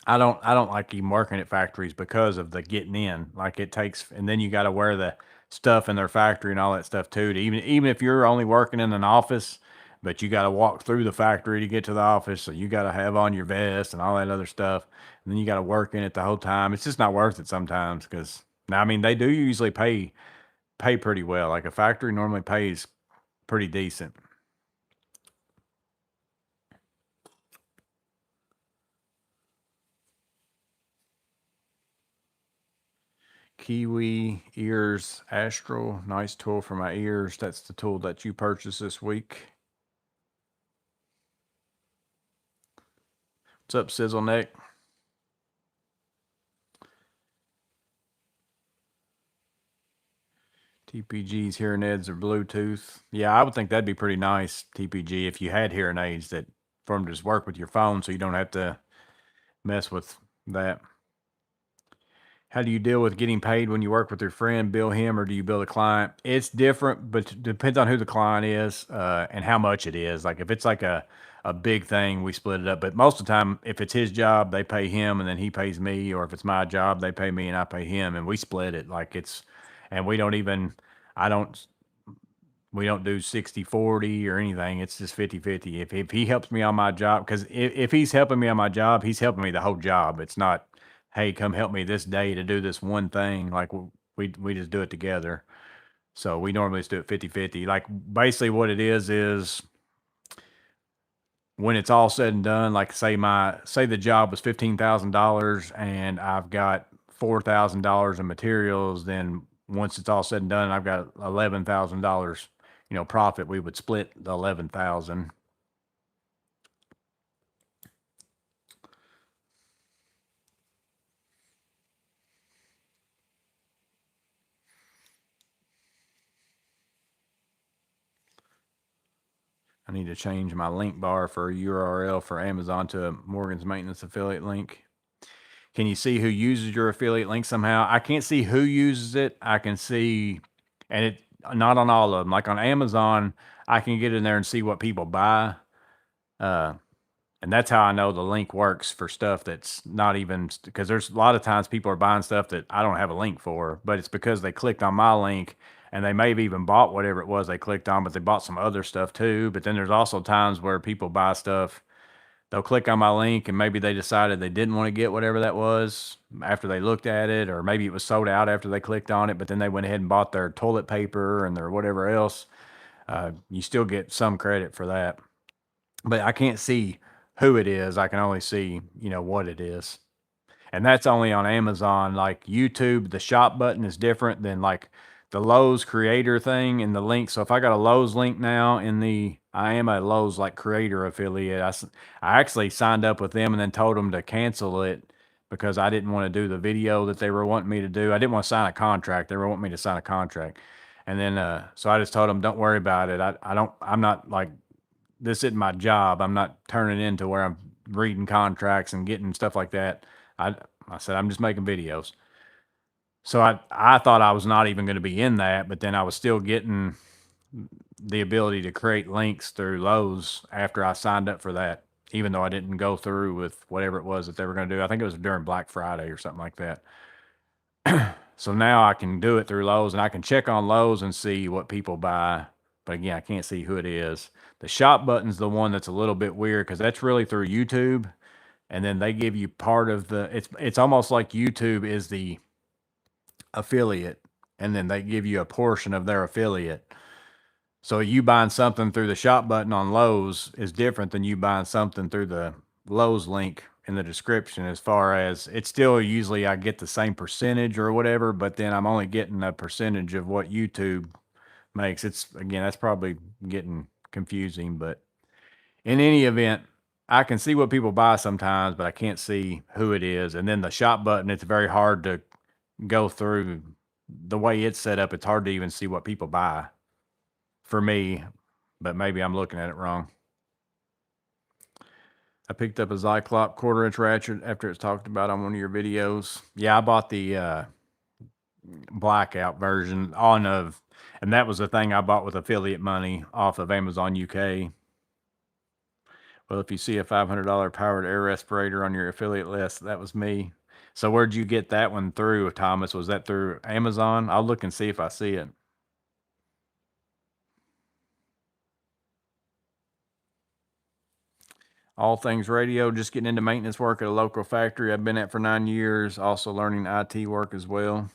I don't like even working at factories because of the getting in. Like it takes, and then you got to wear the stuff in their factory and all that stuff too. Even if you're only working in an office, but you got to walk through the factory to get to the office, so you got to have on your vest and all that other stuff, and then you got to work in it the whole time. It's just not worth it sometimes because now, I mean, they do usually pay pretty well. Like a factory normally pays pretty decent. Kiwi Ears Astral, nice tool for my ears. That's the tool that you purchased this week. What's up, Sizzle Neck? TPG's hearing aids or Bluetooth. Yeah, I would think that'd be pretty nice, TPG, if you had hearing aids that for them to just work with your phone so you don't have to mess with that. How do you deal with getting paid when you work with your friend? Bill him or do you bill the client? It's different, but it depends on who the client is and how much it is. Like if it's like a big thing, we split it up. But most of the time, if it's his job, they pay him and then he pays me. Or if it's my job, they pay me and I pay him. And we split it. Like it's, and we don't even, I don't, we don't do 60-40 or anything. It's just 50-50. If he helps me on my job, because if he's helping me on my job, he's helping me the whole job. It's not, hey, come help me this day to do this one thing. Like we just do it together. So we normally just do it 50-50. Like basically what it is when it's all said and done, like say the job was $15,000 and I've got $4,000 in materials, then once it's all said and done, I've got $11,000, profit. We would split the 11,000. I need to change my link bar for a URL for Amazon to a Morgan's Maintenance affiliate link. Can you see who uses your affiliate link somehow? I can't see who uses it. I can see, and it not on all of them. Like on Amazon, I can get in there and see what people buy. And that's how I know the link works for stuff that's not even, because there's a lot of times people are buying stuff that I don't have a link for, but it's because they clicked on my link and they may have even bought whatever it was they clicked on, but they bought some other stuff too. But then there's also times where people buy stuff, they'll click on my link and maybe they decided they didn't want to get whatever that was after they looked at it, or maybe it was sold out after they clicked on it, but then they went ahead and bought their toilet paper and their whatever else. You still get some credit for that, but I can't see who it is. I can only see, what it is. And that's only on Amazon. Like YouTube, the shop button is different than like the Lowe's creator thing and the link. So if I got a Lowe's link now I am a Lowe's like creator affiliate. I actually signed up with them and then told them to cancel it because I didn't want to do the video that they were wanting me to do. I didn't want to sign a contract. They were wanting me to sign a contract. And then, so I just told them, don't worry about it. I'm not like, this isn't my job. I'm not turning into where I'm reading contracts and getting stuff like that. I said, I'm just making videos. So I thought I was not even going to be in that, but then I was still getting the ability to create links through Lowe's after I signed up for that, even though I didn't go through with whatever it was that they were going to do. I think it was during Black Friday or something like that. So now I can do it through Lowe's and I can check on Lowe's and see what people buy but again, I can't see who it is. The shop button's the one that's a little bit weird because that's really through YouTube, and then they give you part of the. It's almost like YouTube is the affiliate, and then they give you a portion of their affiliate. So you buying something through the shop button on Lowe's is different than you buying something through the Lowe's link in the description. As far as it's still usually I get the same percentage or whatever, but then I'm only getting a percentage of what YouTube makes. It's again, that's probably getting confusing, but in any event, I can see what people buy sometimes, but I can't see who it is. And then the shop button, it's very hard to go through the way it's set up. It's hard to even see what people buy for me, but maybe I'm looking at it wrong. I picked up a Zyklop 1/4-inch ratchet after it's talked about on one of your videos. Yeah, I bought the blackout version and that was the thing I bought with affiliate money off of Amazon UK. Well, if you see a $500 powered air respirator on your affiliate list, that was me. So where'd you get that one through, Thomas? Was that through Amazon? I'll look and see if I see it. All things radio, just getting into maintenance work at a local factory I've been at for 9 years, also learning IT work as well.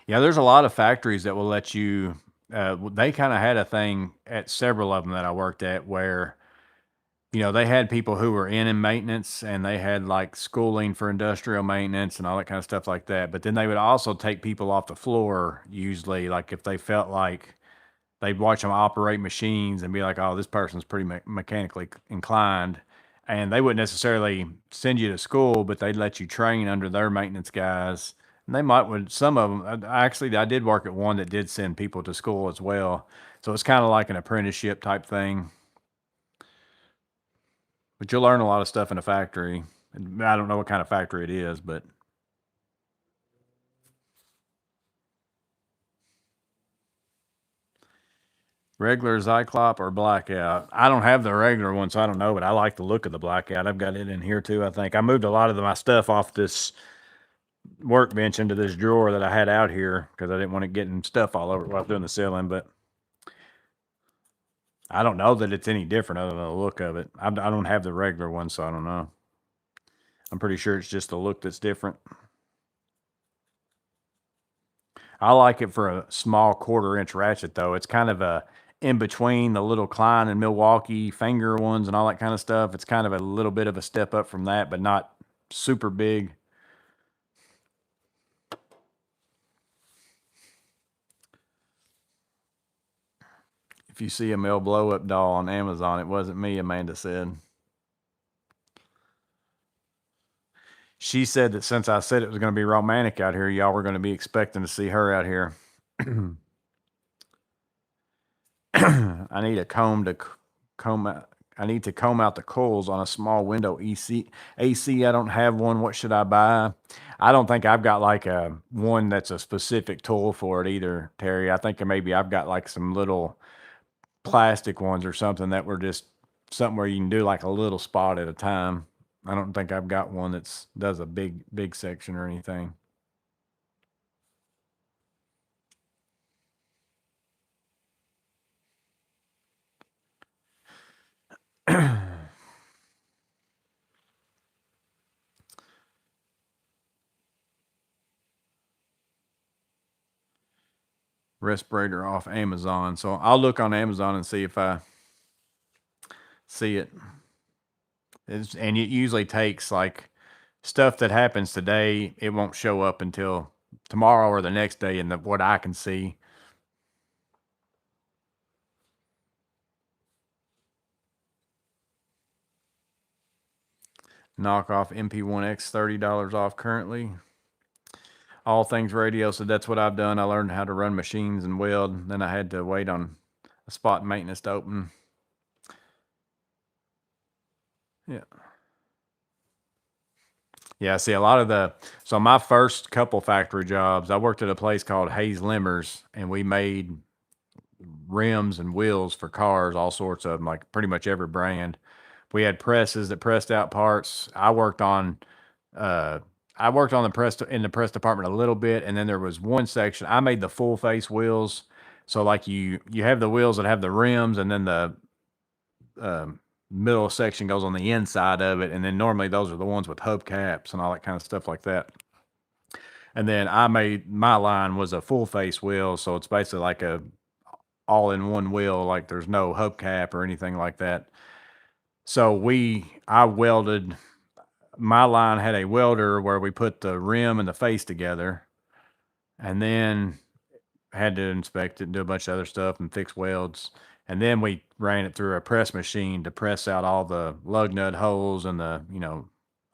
Yeah, there's a lot of factories that will let you, they kind of had a thing at several of them that I worked at where, they had people who were in maintenance and they had like schooling for industrial maintenance and all that kind of stuff like that. But then they would also take people off the floor, usually, like if they felt like they'd watch them operate machines and be like, oh, this person's pretty mechanically inclined. And they wouldn't necessarily send you to school, but they'd let you train under their maintenance guys. And they some of them, I did work at one that did send people to school as well. So it's kind of like an apprenticeship type thing. But you'll learn a lot of stuff in a factory. I don't know what kind of factory it is, but regular Zyklop or blackout. I don't have the regular one, so I don't know, but I like the look of the blackout. I've got it in here too, I think. I moved a lot of my stuff off this workbench into this drawer that I had out here because I didn't want it getting stuff all over while I was doing the ceiling, but I don't know that it's any different other than the look of it. I don't have the regular one, so I don't know. I'm pretty sure it's just the look that's different. I like it for a small 1/4-inch ratchet though. It's kind of a in between the little Klein and Milwaukee finger ones and all that kind of stuff. It's kind of a little bit of a step up from that, but not super big. If you see a Mel blow up doll on Amazon, it wasn't me, Amanda said. She said that since I said it was going to be romantic out here, y'all were going to be expecting to see her out here. I need a comb to comb out. I need to comb out the coils on a small window AC. I don't have one. What should I buy? I don't think I've got like a one that's a specific tool for it either, Terry. I think maybe I've got like some little plastic ones or something that were just something where you can do like a little spot at a time. I don't think I've got one that's does a big section or anything. Respirator off Amazon. So I'll look on Amazon and see if I see it. And it usually takes like stuff that happens today, it won't show up until tomorrow or the next day in what I can see. Knockoff MP1X, $30 off currently. All things radio, so that's what I've done. I learned how to run machines and weld. Then I had to wait on a spot maintenance to open. Yeah. Yeah, see a lot of so my first couple factory jobs, I worked at a place called Hayes Limbers, and we made rims and wheels for cars, all sorts of them, like pretty much every brand. We had presses that pressed out parts. I worked on the press in the press department a little bit, and then there was one section I made the full face wheels, So like you have the wheels that have the rims, and then the middle section goes on the inside of it, and then normally those are the ones with hubcaps and all that kind of stuff like that. And then I made my line was a full face wheel, so it's basically like a all in one wheel, like there's no hubcap or anything like that. So I welded my line had a welder where we put the rim and the face together, and then had to inspect it and do a bunch of other stuff and fix welds. And then we ran it through a press machine to press out all the lug nut holes and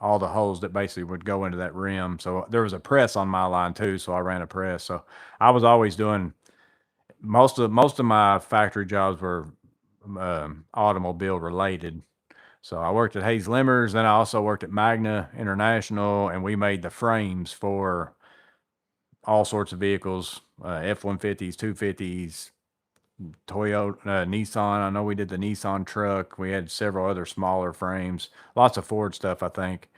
all the holes that basically would go into that rim. So there was a press on my line too. So I ran a press. So I was always doing most of my factory jobs were automobile related. So I worked at Hayes Limmers, then I also worked at Magna International, and we made the frames for all sorts of vehicles, F-150s, 250s, Toyota, Nissan. I know we did the Nissan truck. We had several other smaller frames, lots of Ford stuff, I think.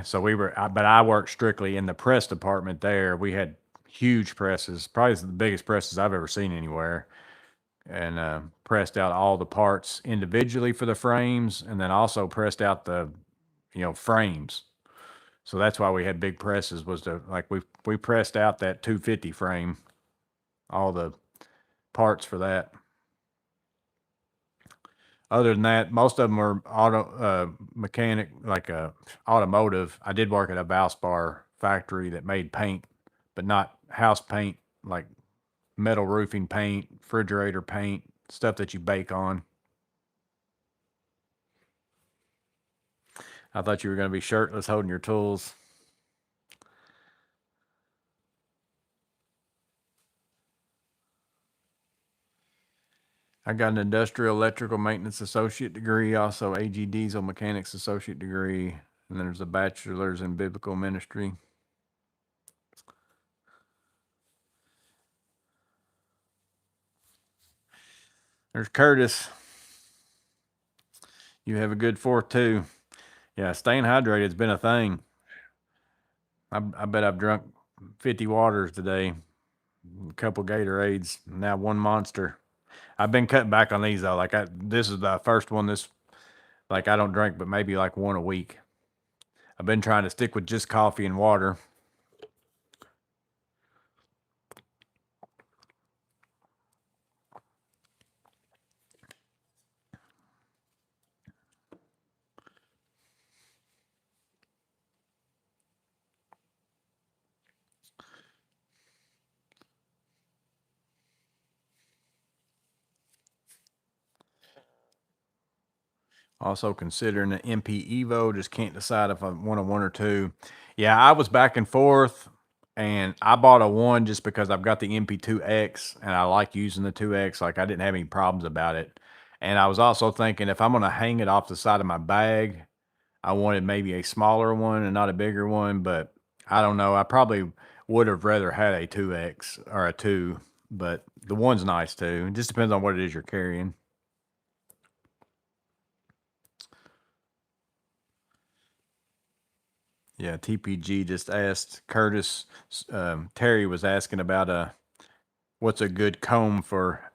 So but I worked strictly in the press department there. We had huge presses, probably the biggest presses I've ever seen anywhere, and pressed out all the parts individually for the frames, and then also pressed out the, frames. So that's why we had big presses, was to like we pressed out that 250 frame, all the parts for that. Other than that, most of them were mechanic, like automotive. I did work at a Valspar factory that made paint, but not house paint, like metal roofing paint, refrigerator paint, stuff that you bake on. I thought you were going to be shirtless holding your tools. I got an industrial electrical maintenance associate degree, also AG diesel mechanics associate degree, and then there's a bachelor's in biblical ministry. There's Curtis. You have a good 4th too. Yeah, staying hydrated has been a thing. I bet I've drunk 50 waters today, a couple Gatorades, now one Monster. I've been cutting back on these though. Like this is the first one. Like I don't drink, but maybe like one a week. I've been trying to stick with just coffee and water. Also considering an MP Evo, just can't decide if I want a 1 or 2. Yeah, I was back and forth, and I bought a 1 just because I've got the MP2X and I like using the 2X. Like I didn't have any problems about it. And I was also thinking if I'm going to hang it off the side of my bag, I wanted maybe a smaller one and not a bigger one, but I don't know. I probably would have rather had a 2X or a 2, but the 1's nice too. It just depends on what it is you're carrying. Yeah, TPG just asked Curtis. Terry was asking about what's a good comb for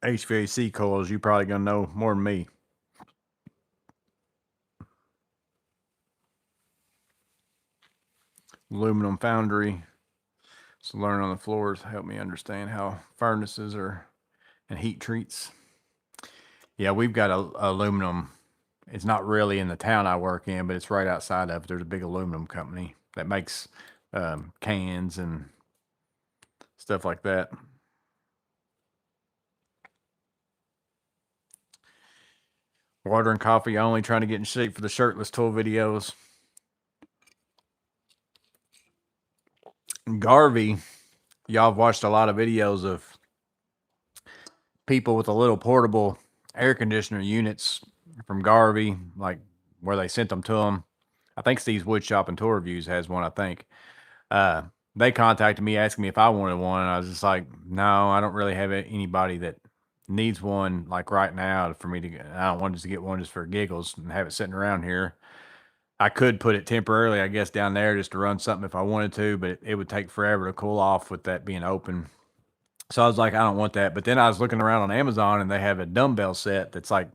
HVAC coils. You probably gonna know more than me. Aluminum foundry. So learn on the floors help me understand how furnaces are and heat treats. Yeah, we've got a aluminum. It's not really in the town I work in, but it's right outside of it. There's a big aluminum company that makes cans and stuff like that. Water and coffee only, trying to get in shape for the shirtless tool videos. Garvey, y'all have watched a lot of videos of people with a little portable air conditioner units from Garvey, like where they sent them to them. I think Steve's Woodshop and Tour Reviews has one, I think. They contacted me asking me if I wanted one, and I was just like, no, I don't really have anybody that needs one like right now for me to get. I don't want to get one just for giggles and have it sitting around here. I could put it temporarily, I guess, down there just to run something if I wanted to, but it would take forever to cool off with that being open. So I was like, I don't want that. But then I was looking around on Amazon and they have a dumbbell set that's like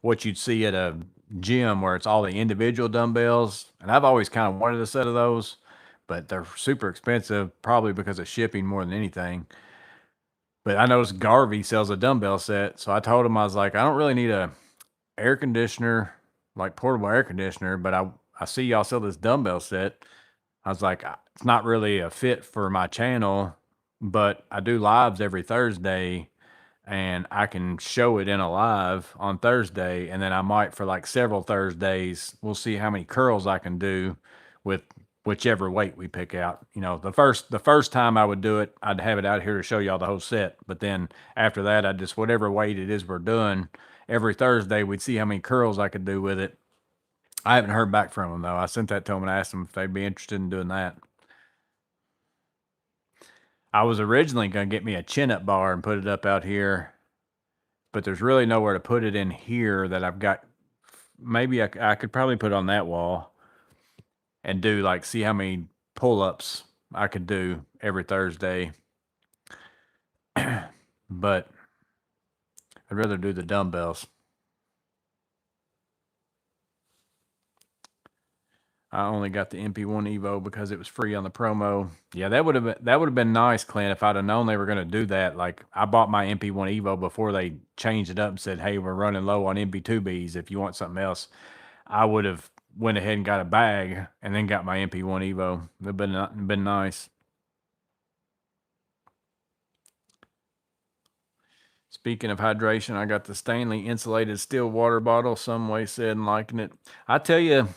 what you'd see at a gym where it's all the individual dumbbells. And I've always kind of wanted a set of those, but they're super expensive, probably because of shipping more than anything. But I noticed Garvey sells a dumbbell set. So I told him, I was like, I don't really need a air conditioner, like portable air conditioner, but I see y'all sell this dumbbell set. I was like, it's not really a fit for my channel, but I do lives every Thursday and I can show it in a live on Thursday. And then I might for like several Thursdays, we'll see how many curls I can do with whichever weight we pick out. You know, the first time I would do it, I'd have it out here to show y'all the whole set. But then after that, I just, whatever weight it is we're doing, every Thursday, we'd see how many curls I could do with it. I haven't heard back from them though. I sent that to them and asked them if they'd be interested in doing that. I was originally going to get me a chin up bar and put it up out here, but there's really nowhere to put it in here that I've got. Maybe I could probably put it on that wall and do like, see how many pull ups I could do every Thursday. But I'd rather do the dumbbells. I only got the MP1 Evo because it was free on the promo. Yeah, that would have been nice, Clint, if I'd have known they were going to do that. Like I bought my MP1 Evo before they changed it up and said, "Hey, we're running low on MP2Bs. If you want something else," I would have went ahead and got a bag and then got my MP1 Evo. It'd been nice. Speaking of hydration, I got the Stanley insulated steel water bottle. Some way said and liking it. I tell you,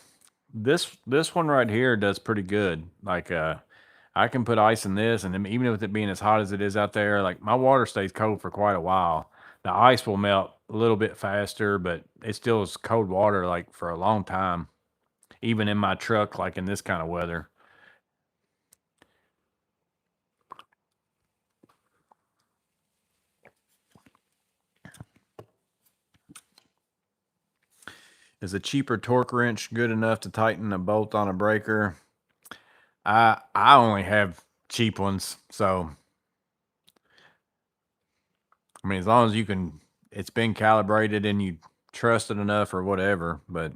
this one right here does pretty good. Like I can put ice in this, and then even with it being as hot as it is out there, like my water stays cold for quite a while. The ice will melt a little bit faster, but it still is cold water like for a long time, even in my truck, like in this kind of weather. Is a cheaper torque wrench good enough to tighten a bolt on a breaker? I only have cheap ones, so I mean, as long as you can, it's been calibrated and you trust it enough or whatever. But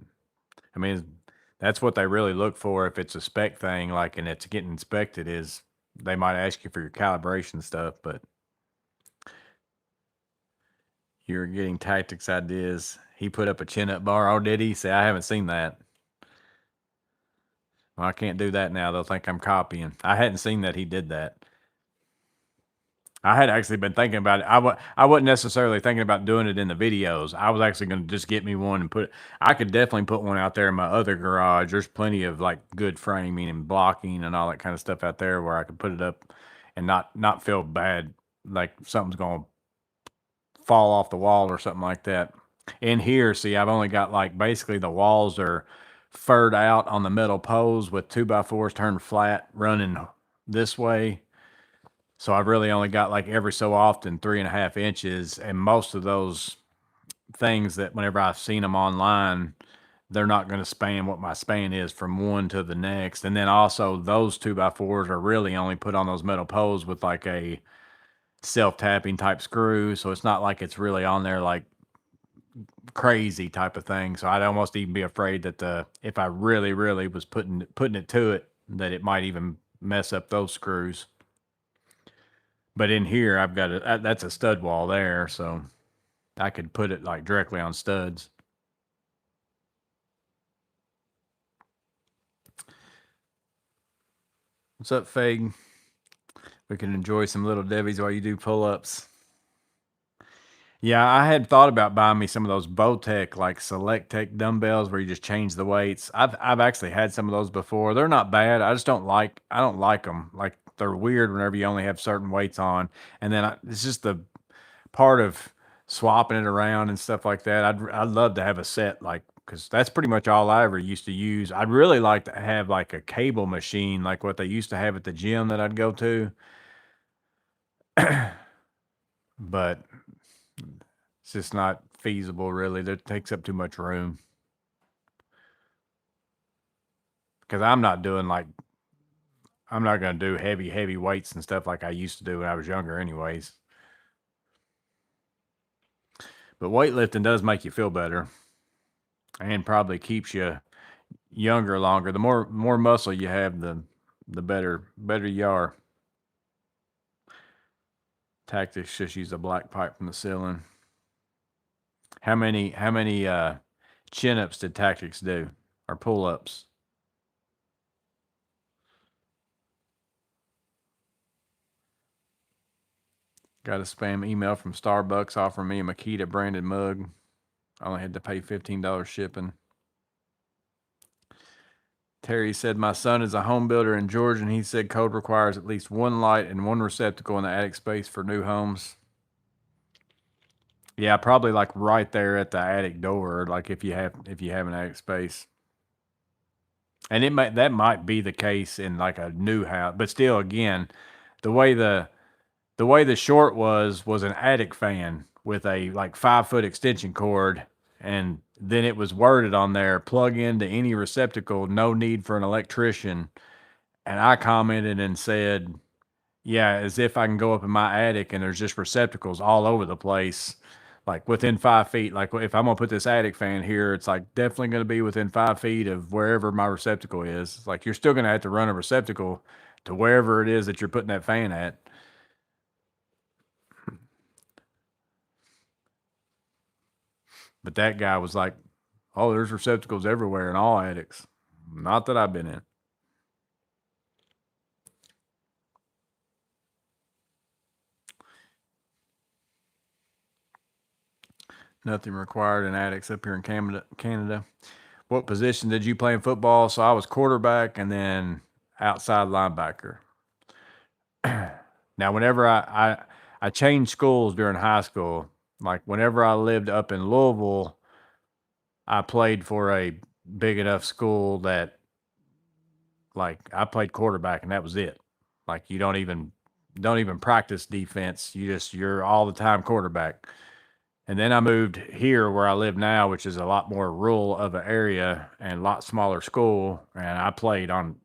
I mean, that's what they really look for if it's a spec thing, like, and it's getting inspected, is they might ask you for your calibration stuff. But you're getting tactics ideas. He put up a chin up bar. Oh, did he? Say, I haven't seen that. Well, I can't do that now. They'll think I'm copying. I hadn't seen that he did that. I had actually been thinking about it. I wasn't necessarily thinking about doing it in the videos. I was actually going to just get me one and put. I could definitely put one out there in my other garage. There's plenty of like good framing and blocking and all that kind of stuff out there where I could put it up and not feel bad like something's going to fall off the wall or something like that. In here, see, I've only got like basically the walls are furred out on the metal poles with 2x4s turned flat running this way. So I've really only got like every so often 3.5 inches, and most of those things that whenever I've seen them online, they're not going to span what my span is from one to the next. And then also those 2x4s are really only put on those metal poles with like a self-tapping type screw. So it's not like it's really on there like crazy type of thing. So I'd almost even be afraid that if I really, really was putting it to it, that it might even mess up those screws. But in here, I've got that's a stud wall there, so I could put it like directly on studs. What's up, Fag? We can enjoy some little Debbie's while you do pull-ups. Yeah, I had thought about buying me some of those Bowtech like Select Tech dumbbells where you just change the weights. I've actually had some of those before. They're not bad. I don't like them. Like they're weird whenever you only have certain weights on, and then it's just the part of swapping it around and stuff like that. I'd love to have a set like because that's pretty much all I ever used to use. I'd really like to have like a cable machine like what they used to have at the gym that I'd go to, but it's just not feasible really. That takes up too much room because I'm not going to do heavy weights and stuff like I used to do when I was younger anyways. But weightlifting does make you feel better and probably keeps you younger longer. The more muscle you have, the better you are. Tactics just use a black pipe from the ceiling. How many chin ups did Tactics do, or pull ups? Got a spam email from Starbucks offering me a Makita branded mug. I only had to pay $15 shipping. Terry said, my son is a home builder in Georgia, and he said code requires at least one light and one receptacle in the attic space for new homes. Yeah, probably like right there at the attic door, like if you have an attic space. And that might be the case in like a new house, but still, again, the way the short was an attic fan with a like 5-foot extension cord, and then it was worded on there, plug into any receptacle, no need for an electrician. And I commented and said, yeah, as if I can go up in my attic and there's just receptacles all over the place, like within 5 feet. Like if I'm gonna put this attic fan here, it's like definitely gonna be within 5 feet of wherever my receptacle is. It's like you're still gonna have to run a receptacle to wherever it is that you're putting that fan at. But that guy was like, oh, there's receptacles everywhere in all attics. Not that I've been in. Nothing required in attics up here in Canada. What position did you play in football? So I was quarterback and then outside linebacker. Now, whenever I changed schools during high school, like whenever I lived up in Louisville, I played for a big enough school that like I played quarterback and that was it. Like you don't even practice defense. You're all the time quarterback. And then I moved here where I live now, which is a lot more rural of an area and a lot smaller school. And I played on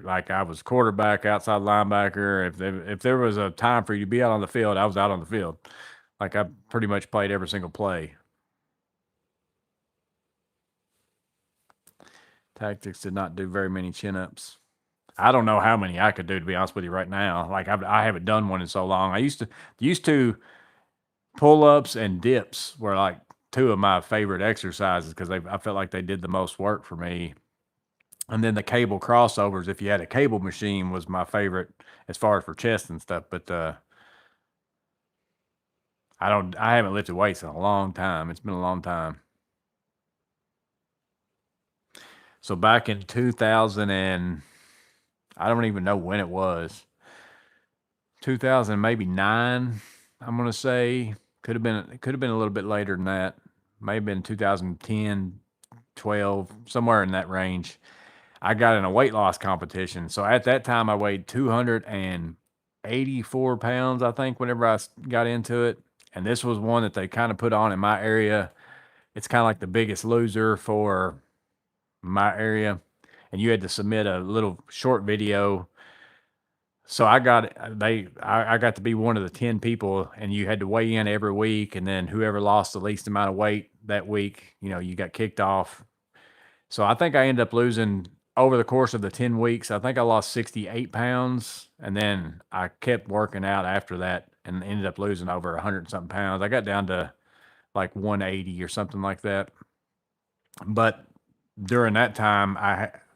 like I was quarterback, outside linebacker. If there was a time for you to be out on the field, I was out on the field. Like I pretty much played every single play. Tactics did not do very many chin ups. I don't know how many I could do, to be honest with you right now. Like I haven't done one in so long. I used to pull ups and dips were like two of my favorite exercises because I felt like they did the most work for me. And then the cable crossovers, if you had a cable machine, was my favorite as far as for chest and stuff. But I haven't lifted weights in a long time. It's been a long time. So back in 2000 and I don't even know when it was. 2000 maybe 9, I'm going to say. Could have been a little bit later than that. May have been 2010, 12, somewhere in that range. I got in a weight loss competition. So at that time, I weighed 284 pounds, I think, whenever I got into it. And this was one that they kind of put on in my area. It's kind of like the Biggest Loser for my area. And you had to submit a little short video. So I got to be one of the 10 people, and you had to weigh in every week. And then whoever lost the least amount of weight that week, you got kicked off. So I think I ended up losing over the course of the 10 weeks. I think I lost 68 pounds, and then I kept working out after that and ended up losing over 100 and something pounds. I got down to like 180 or something like that. But during that time,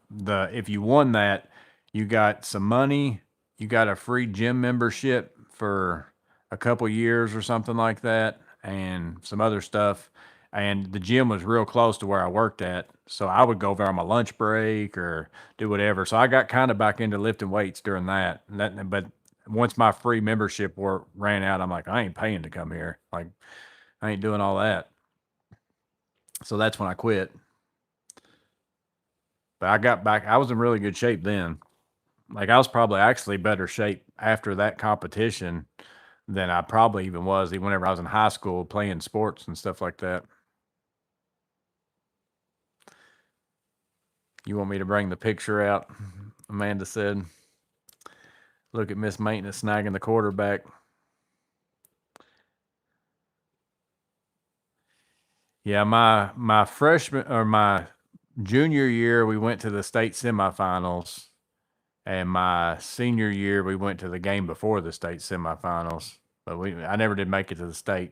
if you won that, you got some money, you got a free gym membership for a couple years or something like that, and some other stuff. And the gym was real close to where I worked at, so I would go over on my lunch break or do whatever. So I got kind of back into lifting weights during that. But once my free membership ran out, I'm like, I ain't paying to come here. Like, I ain't doing all that. So that's when I quit. But I got back. I was in really good shape then. Like I was probably actually better shape after that competition than I probably even was even whenever I was in high school playing sports and stuff like that. You want me to bring the picture out? Amanda said. Look at Miss Maintenance snagging the quarterback. Yeah, my freshman or my junior year, we went to the state semifinals, and my senior year, we went to the game before the state semifinals. But I never did make it to the state.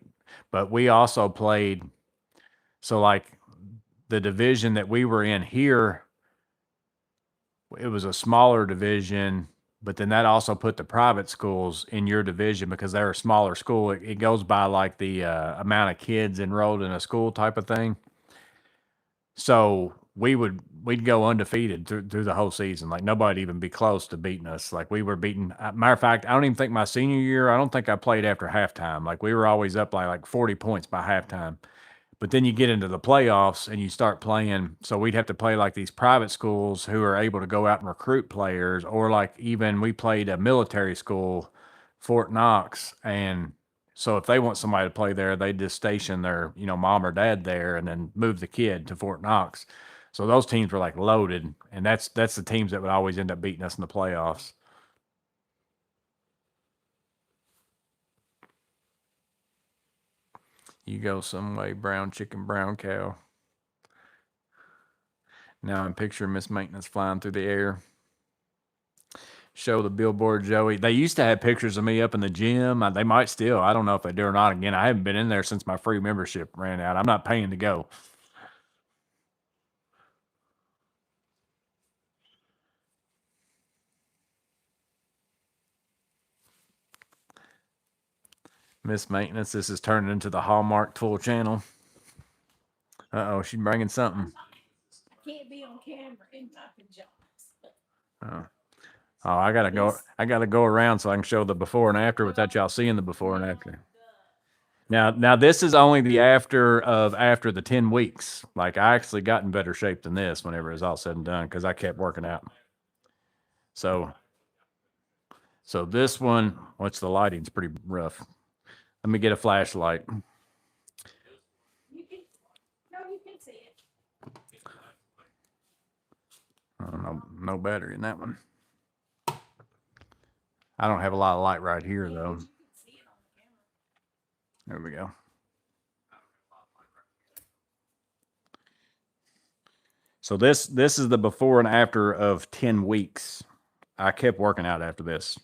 But we also played. So like the division that we were in here, it was a smaller division, but then that also put the private schools in your division because they're a smaller school. It goes by like the amount of kids enrolled in a school type of thing. So we'd go undefeated through the whole season. Like nobody'd even be close to beating us. Like we were beating. Matter of fact, I don't even think my senior year. I don't think I played after halftime. Like we were always up like 40 points by halftime. But then you get into the playoffs and you start playing. So we'd have to play like these private schools who are able to go out and recruit players, or like even we played a military school, Fort Knox. And so if they want somebody to play there, they just station their, mom or dad there and then move the kid to Fort Knox. So those teams were like loaded. And that's the teams that would always end up beating us in the playoffs. You go some way, brown chicken, brown cow. Now I'm picturing Miss Maintenance flying through the air. Show the billboard, Joey. They used to have pictures of me up in the gym. They might still. I don't know if they do or not. Again, I haven't been in there since my free membership ran out. I'm not paying to go. Miss Maintenance, this is turning into the Hallmark Tool channel. Uh-oh, she's bringing something. I can't be on camera in my pajamas. Oh, I gotta go. I gotta go around so I can show the before and after without y'all seeing the before and after. Now this is only the after the 10 weeks. Like I actually got in better shape than this whenever it's all said and done because I kept working out. So this one, what's the lighting's pretty rough. Let me get a flashlight. You can see it. No battery in that one. I don't have a lot of light right here though. There we go. So this is the before and after of 10 weeks. I kept working out after this.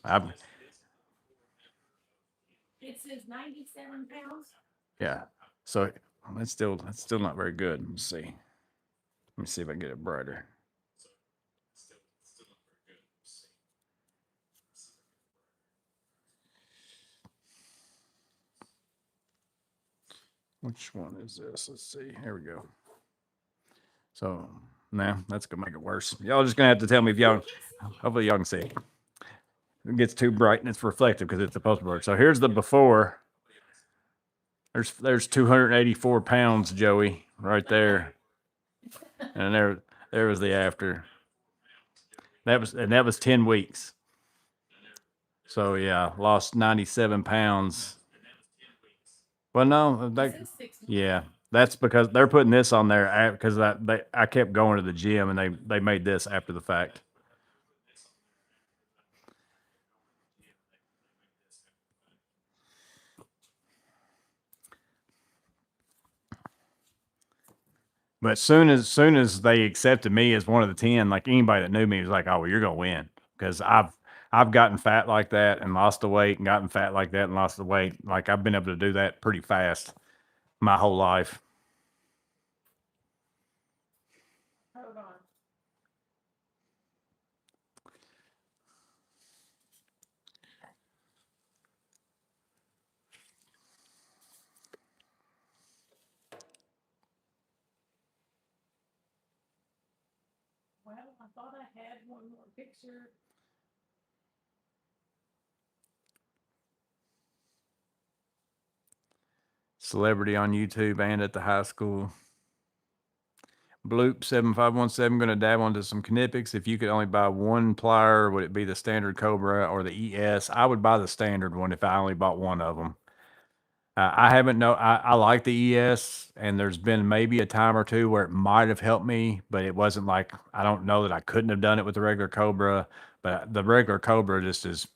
It says 97 pounds. Yeah. So that's still not very good. Let's see. Let me see if I can get it brighter. Which one is this? Let's see. Here we go. So now that's gonna make it worse. Y'all just gonna have to tell me if y'all. Hopefully y'all can see. It gets too bright and it's reflective because it's supposed to work. So here's the before. There's 284 pounds, Joey, right there, and there was the after. That was 10 weeks. So yeah, lost 97 pounds. Well, no, yeah, that's because they're putting this on there because I kept going to the gym and they made this after the fact. But soon as they accepted me as one of the 10, like anybody that knew me was like, "Oh, well, you're gonna win," because I've gotten fat like that and lost the weight and gotten fat like that and lost the weight. Like I've been able to do that pretty fast my whole life. Hold on. Well, I thought I had one more picture. Celebrity on YouTube and at the high school. Bloop 7517 going to dabble into some Knipex. If you could only buy one plier, would it be the standard Cobra or the ES? I would buy the standard one if I only bought one of them. I haven't I like the ES, and there's been maybe a time or two where it might have helped me, but it wasn't like I don't know that I couldn't have done it with the regular Cobra, but the regular Cobra just is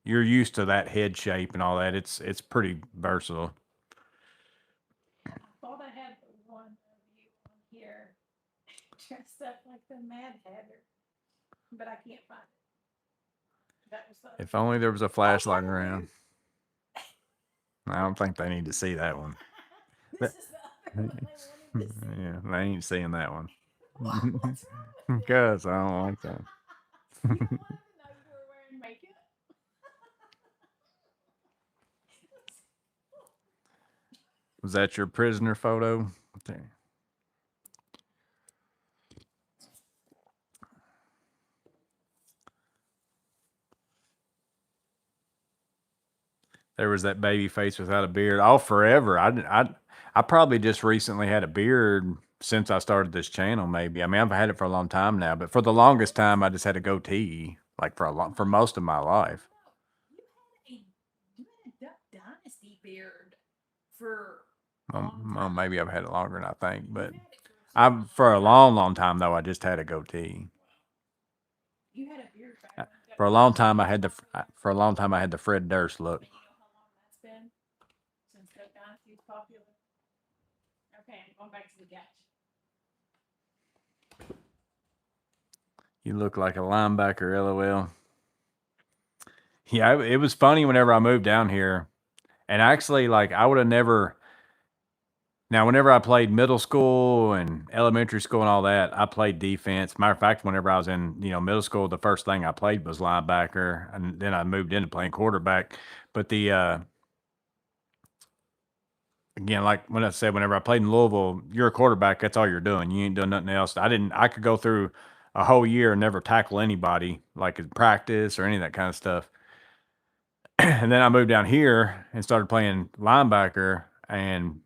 you're used to that head shape and all that. It's pretty versatile. I thought I had dressed up like the Mad Hatter, but I can't find it. That was the. If only there was a flashlight yeah, around. I don't think they need to see that one. This is the other one they wanted to see. Yeah, they ain't seeing that one. What's wrong with you? Because I don't like that. You don't want to know you were wearing makeup. Was that your prisoner photo? Okay. There was that baby face without a beard. Oh, forever. I probably just recently had a beard since I started this channel. Maybe. I mean, I've had it for a long time now, but for the longest time, I just had a goatee, like for most of my life. You had a Duck Dynasty beard for. Well, maybe I've had it longer than I think, but You had it for some for a time. long time though, I just had a goatee. You had a beard back when For a long time, I had the Fred Durst look. Do you know how long that's been since Duck Dynasty's popular? Okay, I'm going back to the couch. You look like a linebacker, LOL. Yeah, it was funny whenever I moved down here, and actually, like I would have never. Now, whenever I played middle school and elementary school and all that, I played defense. Matter of fact, whenever I was in middle school, the first thing I played was linebacker, and then I moved into playing quarterback. But again, like when I said, whenever I played in Louisville, you're a quarterback. That's all you're doing. You ain't doing nothing else. I could go through a whole year and never tackle anybody, like in practice or any of that kind of stuff. And then I moved down here and started playing linebacker and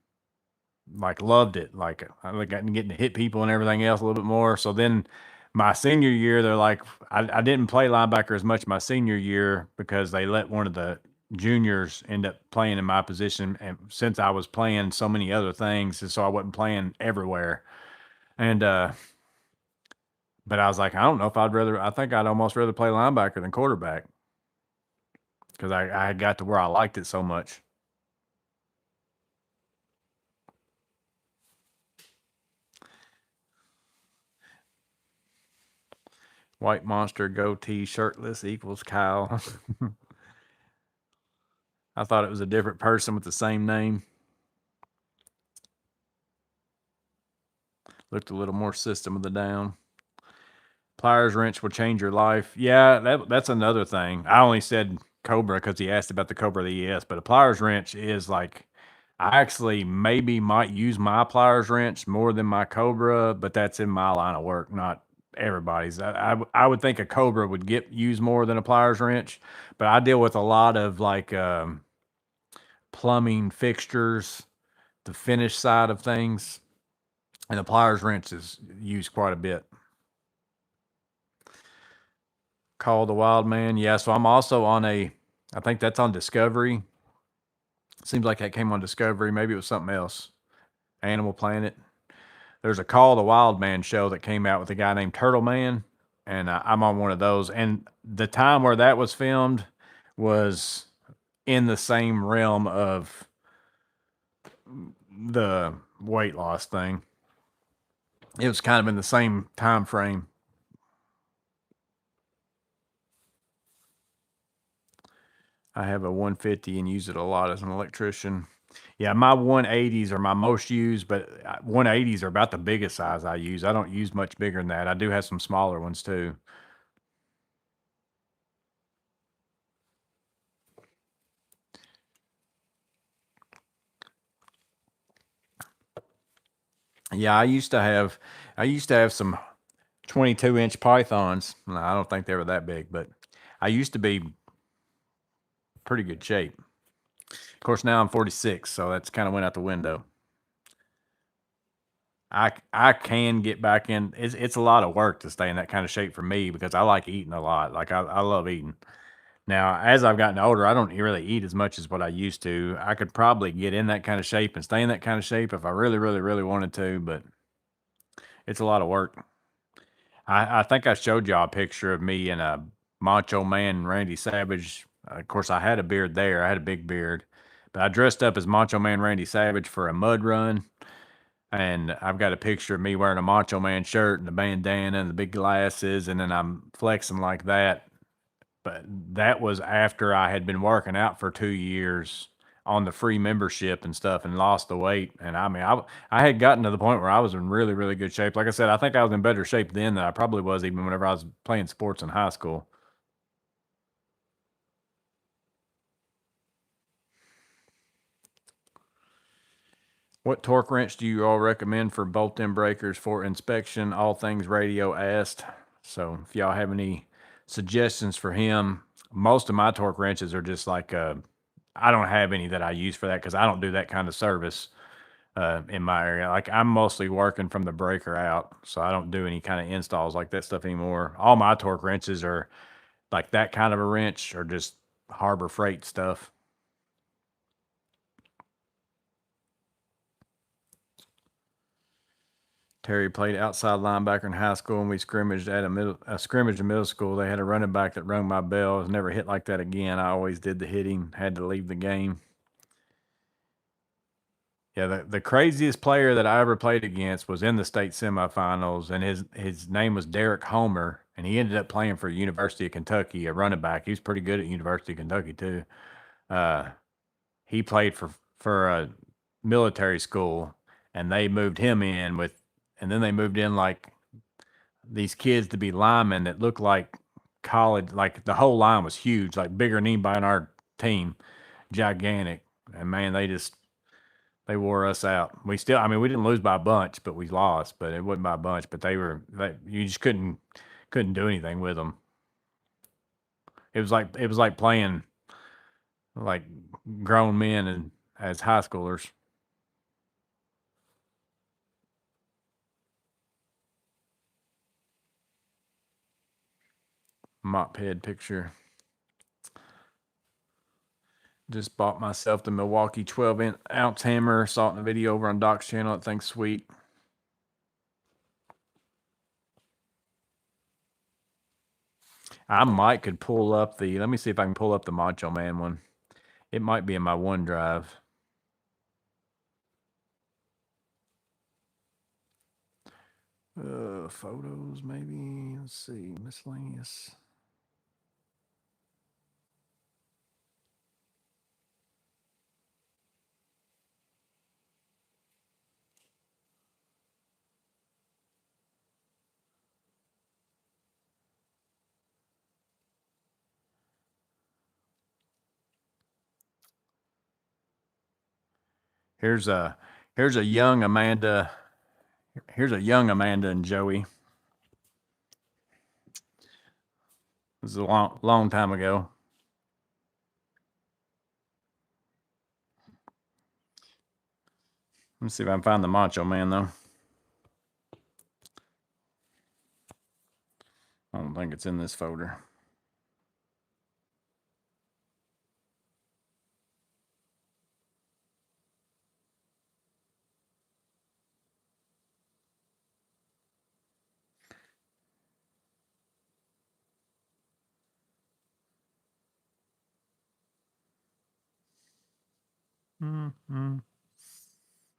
like loved it. Like I got getting to hit people and everything else a little bit more. So then my senior year, they're like, I didn't play linebacker as much my senior year because they let one of the juniors end up playing in my position. And since I was playing so many other things, and so I wasn't playing everywhere. And, but I was like, I don't know if I think I'd almost rather play linebacker than quarterback because I got to where I liked it so much. White monster goatee shirtless equals Kyle. I thought it was a different person with the same name. Looked a little more System of the Down. Pliers wrench will change your life. Yeah, that's another thing. I only said Cobra because he asked about the Cobra the ES, but a pliers wrench is like, I actually maybe might use my pliers wrench more than my Cobra, but that's in my line of work, not everybody's. I would think a Cobra would get used more than a pliers wrench, but I deal with a lot of like plumbing fixtures, the finish side of things, and the pliers wrench is used quite a bit. Call the Wild Man. Yeah, so I'm also on I think that's on Discovery. Seems like that came on Discovery. Maybe it was something else. Animal Planet. There's a Call the Wild Man show that came out with a guy named Turtle Man, and I'm on one of those. And the time where that was filmed was in the same realm of the weight loss thing. It was kind of in the same time frame. I have a 150 and use it a lot as an electrician. Yeah, my 180s are my most used, but 180s are about the biggest size I use. I don't use much bigger than that. I do have some smaller ones too. Yeah, I used to have some 22-inch pythons. No, I don't think they were that big, but I used to be pretty good shape. Of course, now I'm 46, so that's kind of went out the window. I can get back in. It's a lot of work to stay in that kind of shape for me because I like eating a lot. Like I love eating. Now, as I've gotten older, I don't really eat as much as what I used to. I could probably get in that kind of shape and stay in that kind of shape if I really, really, really wanted to, but it's a lot of work. I think I showed y'all a picture of me and a Macho Man Randy Savage. Of course, I had a beard there. I had a big beard, but I dressed up as Macho Man Randy Savage for a mud run. And I've got a picture of me wearing a Macho Man shirt and the bandana and the big glasses, and then I'm flexing like that. But that was after I had been working out for 2 years on the free membership and stuff and lost the weight. And I mean, I had gotten to the point where I was in really, really good shape. Like I said, I think I was in better shape then than I probably was even whenever I was playing sports in high school. What torque wrench do you all recommend for bolt-in breakers for inspection? All things radio asked. So if y'all have any suggestions for him, most of my torque wrenches are just like, I don't have any that I use for that because I don't do that kind of service in my area. Like I'm mostly working from the breaker out, so I don't do any kind of installs like that stuff anymore. All my torque wrenches are like that kind of a wrench or just Harbor Freight stuff. Terry played outside linebacker in high school, and we scrimmaged at a scrimmage in middle school. They had a running back that rung my bell. I was never hit like that again. I always did the hitting. Had to leave the game. Yeah, the craziest player that I ever played against was in the state semifinals, and his name was Derek Homer, and he ended up playing for University of Kentucky, a running back. He was pretty good at University of Kentucky too. Uh, he played for a military school, and they moved him in with, and then they moved in like these kids to be linemen that looked like college. Like the whole line was huge, like bigger than anybody on our team, gigantic. And man, they wore us out. We still, I mean, we didn't lose by a bunch, but we lost. But it wasn't by a bunch. But you just couldn't do anything with them. It was like playing like grown men and as high schoolers. Mop head picture. Just bought myself the Milwaukee 12-ounce hammer. Saw it in the video over on Doc's channel. That thing's sweet. I might could pull up the, let me see if I can pull up the Macho Man one. It might be in my OneDrive. Photos maybe. Let's see, miscellaneous. Here's a young Amanda. Here's a young Amanda and Joey. This is a long time ago. Let me see if I can find the Macho Man though. I don't think it's in this folder. Mm-hmm.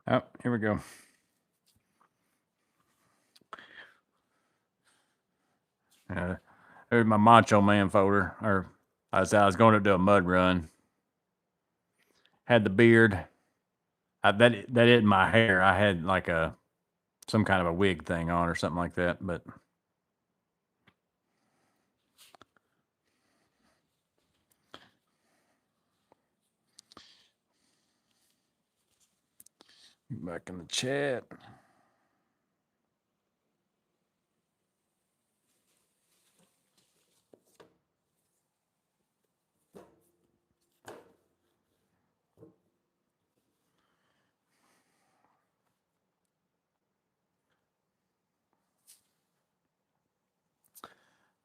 Oh, here we go. There's my Macho Man folder. Or I was going to do a mud run. Had the beard. That isn't my hair. I had like some kind of a wig thing on or something like that. But back in the chat.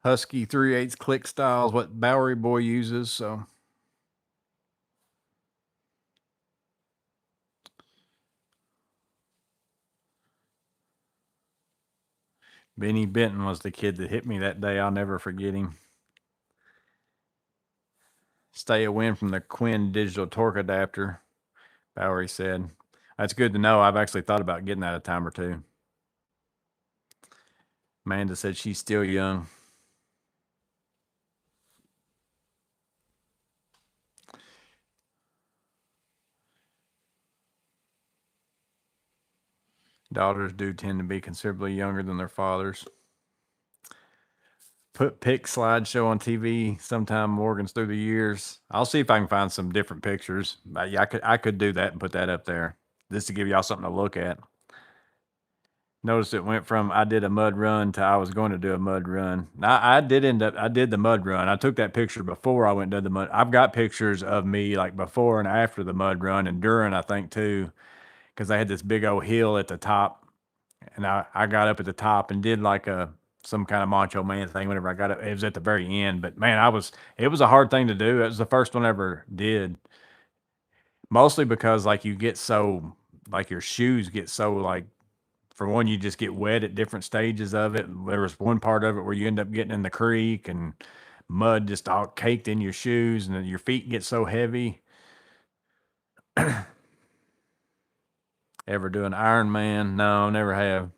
Husky 3/8 click style is what Bowery Boy uses. So Benny Benton was the kid that hit me that day. I'll never forget him. Stay a win from the Quinn digital torque adapter, Bowery said. That's good to know. I've actually thought about getting that a time or two. Amanda said she's still young. Daughters do tend to be considerably younger than their fathers. Put pic slideshow on TV sometime, Morgan's through the years. I'll see if I can find some different pictures. Yeah, I could do that and put that up there just to give y'all something to look at. Notice it went from I did a mud run to I was going to do a mud run. I did I did the mud run. I took that picture before I went and did the mud. I've got pictures of me like before and after the mud run and during, I think too, because I had this big old hill at the top, and I got up at the top and did like some kind of macho man thing whenever I got up. It was at the very end, but man, it was a hard thing to do. It was the first one I ever did. Mostly because like you get so like your shoes get so like, for one, you just get wet at different stages of it. There was one part of it where you end up getting in the creek and mud just all caked in your shoes, and then your feet get so heavy. Ever do an Ironman? No, never have.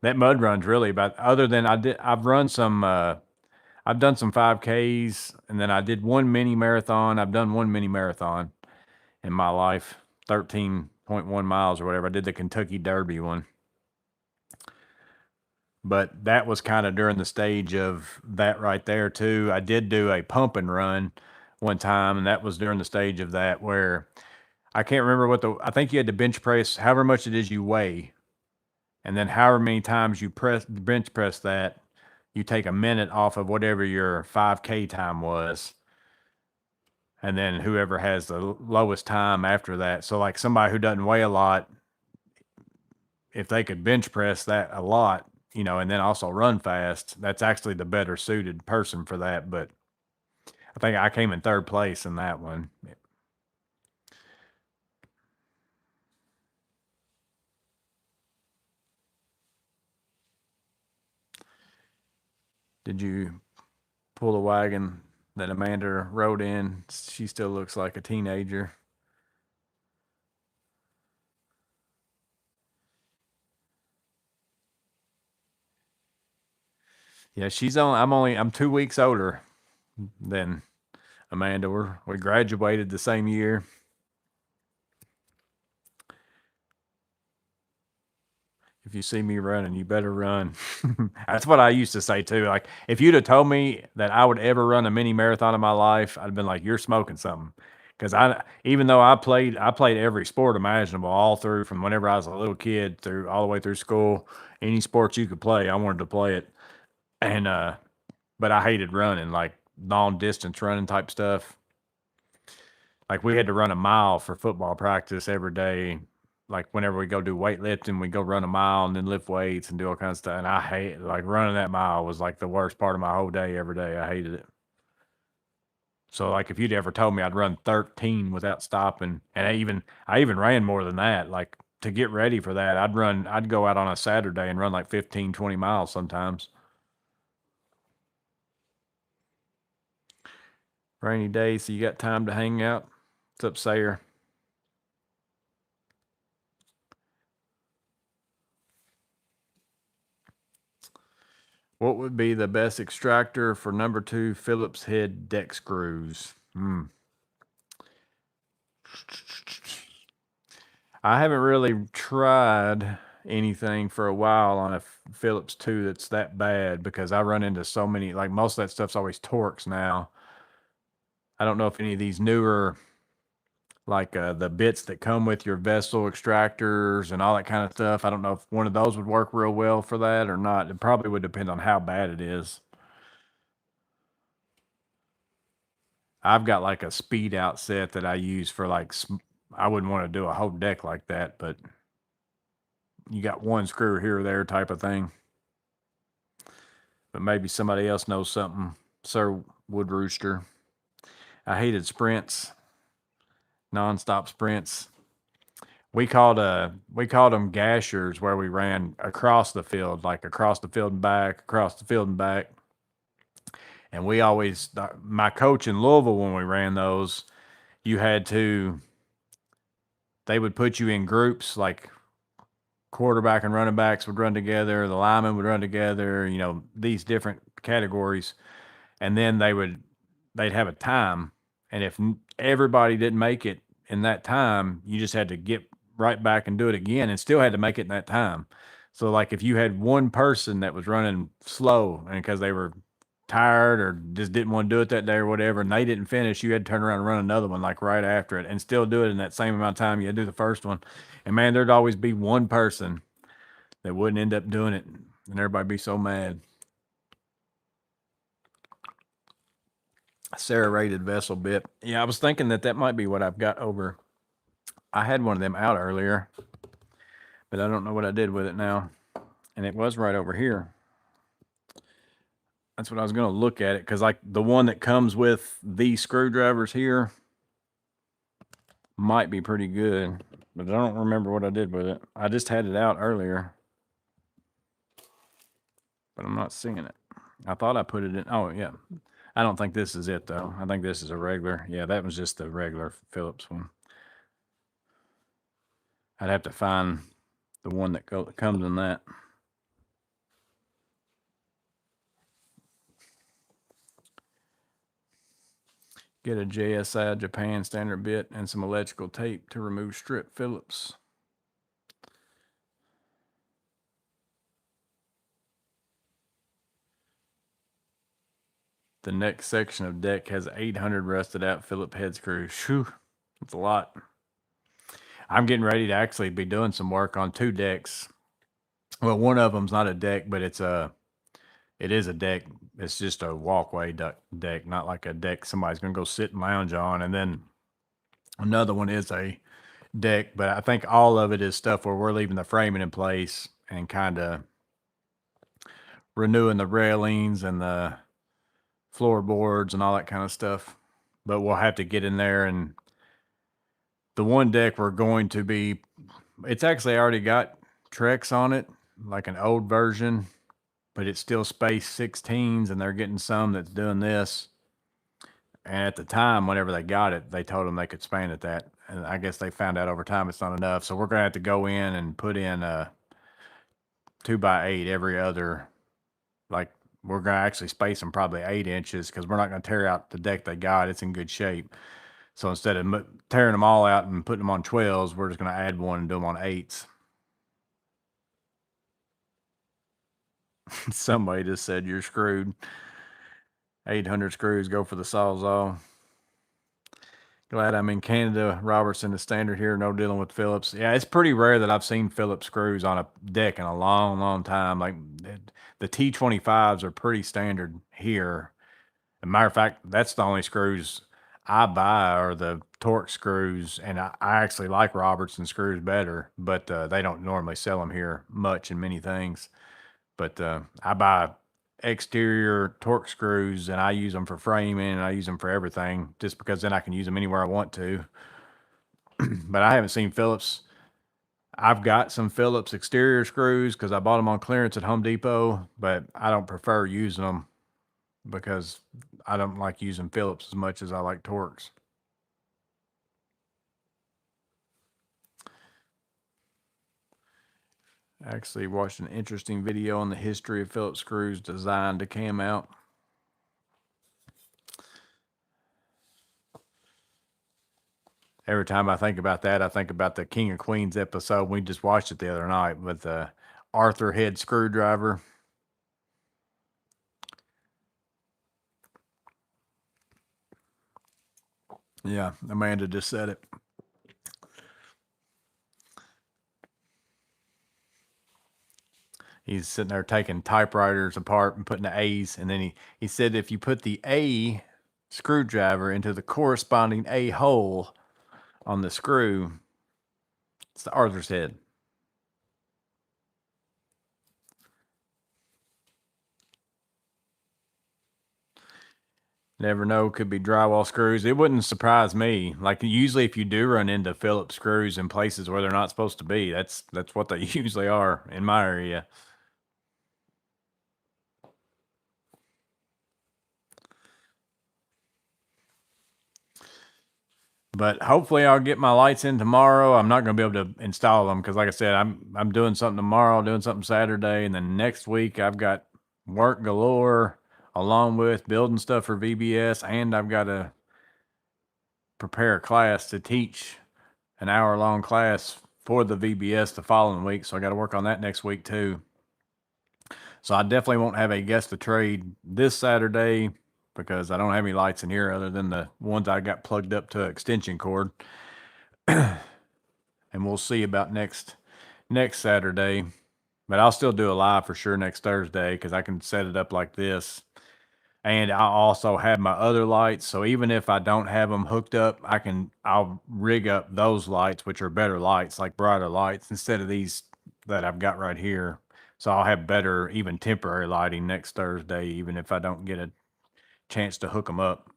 That mud run's really about, other than I've run some, I've done some 5Ks, and then I did one mini marathon. I've done one mini marathon in my life, 13.1 miles or whatever. I did the Kentucky Derby one. But that was kind of during the stage of that right there too. I did do a pump and run one time, and that was during the stage of that where I can't remember I think you had to bench press however much it is you weigh, and then however many times you bench press that, you take a minute off of whatever your 5K time was. And then whoever has the lowest time after that. So like somebody who doesn't weigh a lot, if they could bench press that a lot, and then also run fast, that's actually the better suited person for that. But I think I came in third place in that one. Did you pull the wagon that Amanda rode in? She still looks like a teenager. Yeah, I'm 2 weeks older than Amanda. We graduated the same year. If you see me running, you better run. That's what I used to say too. Like if you'd have told me that I would ever run a mini marathon in my life, I'd have been like, you're smoking something. Because even though I played every sport imaginable all through from whenever I was a little kid through all the way through school, any sports you could play, I wanted to play it. And but I hated running, like long distance running type stuff. Like we had to run a mile for football practice every day. Like whenever we go do weightlifting, we go run a mile and then lift weights and do all kinds of stuff. And I hate, like, running that mile was like the worst part of my whole day every day. I hated it. So like if you'd ever told me I'd run 13 without stopping, and I even ran more than that, like to get ready for that, I'd go out on a Saturday and run like 15, 20 miles sometimes. Rainy day, so you got time to hang out. What's up, Sayer? What would be the best extractor for number 2 Phillips head deck screws? I haven't really tried anything for a while on a Phillips 2 that's that bad, because I run into so many, like most of that stuff's always Torx now. I don't know if any of these newer, like the bits that come with your vessel extractors and all that kind of stuff, I don't know if one of those would work real well for that or not. It probably would depend on how bad it is. I've got like a speed out set that I use for like, I wouldn't want to do a whole deck like that, but you got one screw here or there type of thing. But maybe somebody else knows something. Sir Wood Rooster. I hated sprints, nonstop sprints. We called them gashers, where we ran across the field, like across the field and back, across the field and back. And we always, my coach in Louisville, when we ran those, you had to, they would put you in groups, like quarterback and running backs would run together, the linemen would run together, you know, these different categories. And then they'd have a time. And if everybody didn't make it in that time, you just had to get right back and do it again and still had to make it in that time. So like if you had one person that was running slow and because they were tired or just didn't want to do it that day or whatever, and they didn't finish, you had to turn around and run another one like right after it and still do it in that same amount of time you had to do the first one. And man, there'd always be one person that wouldn't end up doing it and everybody be so mad. Serrated vessel bit. Yeah, I was thinking that might be what I've got over. I had one of them out earlier, but I don't know what I did with it now. And it was right over here. That's what I was going to look at it, because like the one that comes with these screwdrivers here might be pretty good, but I don't remember what I did with it. I just had it out earlier, but I'm not seeing it. I thought I put it in. Oh, yeah. I don't think this is it, though. I think this is a regular. Yeah, that was just the regular Phillips one. I'd have to find the one that comes in that. Get a JSI Japan standard bit and some electrical tape to remove strip Phillips. The next section of deck has 800 rusted out Phillips head screws. Shoo, that's a lot. I'm getting ready to actually be doing some work on 2 decks. Well, one of them's not a deck, but it is a deck. It's just a walkway deck, not like a deck somebody's going to go sit and lounge on. And then another one is a deck, but I think all of it is stuff where we're leaving the framing in place and kind of renewing the railings and the floorboards and all that kind of stuff. But we'll have to get in there, and the one deck we're going to be, it's actually already got Trex on it, like an old version, but it's still Space 16s, and they're getting some that's doing this. And at the time, whenever they got it, they told them they could span at that. And I guess they found out over time it's not enough. So we're going to have to go in and put in a 2x8 every other, like we're going to actually space them probably 8 inches, because we're not going to tear out the deck they got. It's in good shape. So instead of tearing them all out and putting them on 12s, we're just going to add one and do them on 8s. Somebody just said you're screwed. 800 screws, go for the Sawzall. Glad I'm in Canada. Robertson is standard here, no dealing with Phillips. Yeah, it's pretty rare that I've seen Phillips screws on a deck in a long, long time. Like the T25s are pretty standard here. As a matter of fact, that's the only screws I buy are the Torx screws, and I actually like Robertson screws better, but they don't normally sell them here much in many things. But I buy exterior Torx screws, and I use them for framing, and I use them for everything, just because then I can use them anywhere I want to. But I haven't seen Phillips. I've got some Phillips exterior screws because I bought them on clearance at Home Depot, but I don't prefer using them because I don't like using Phillips as much as I like Torx. I actually watched an interesting video on the history of Phillips screws designed to cam out. Every time I think about that, I think about the King of Queens episode. We just watched it the other night with the Arthur head screwdriver. Yeah, Amanda just said it. He's sitting there taking typewriters apart and putting the A's. And then he said if you put the A screwdriver into the corresponding A hole on the screw, it's the Arthur's head. Never know, could be drywall screws. It wouldn't surprise me. Like usually if you do run into Phillips screws in places where they're not supposed to be, that's what they usually are in my area. But hopefully I'll get my lights in tomorrow. I'm not going to be able to install them because, like I said, I'm doing something tomorrow, doing something Saturday, and then next week I've got work galore along with building stuff for VBS, and I've got to prepare a class to teach an hour-long class for the VBS the following week. So I got to work on that next week too. So I definitely won't have a guest of trade this Saturday because I don't have any lights in here other than the ones I got plugged up to an extension cord. And we'll see about next Saturday. But I'll still do a live for sure next Thursday because I can set it up like this. And I also have my other lights. So even if I don't have them hooked up, I'll rig up those lights, which are better lights, like brighter lights, instead of these that I've got right here. So I'll have better, even temporary lighting next Thursday, even if I don't get a chance to hook them up.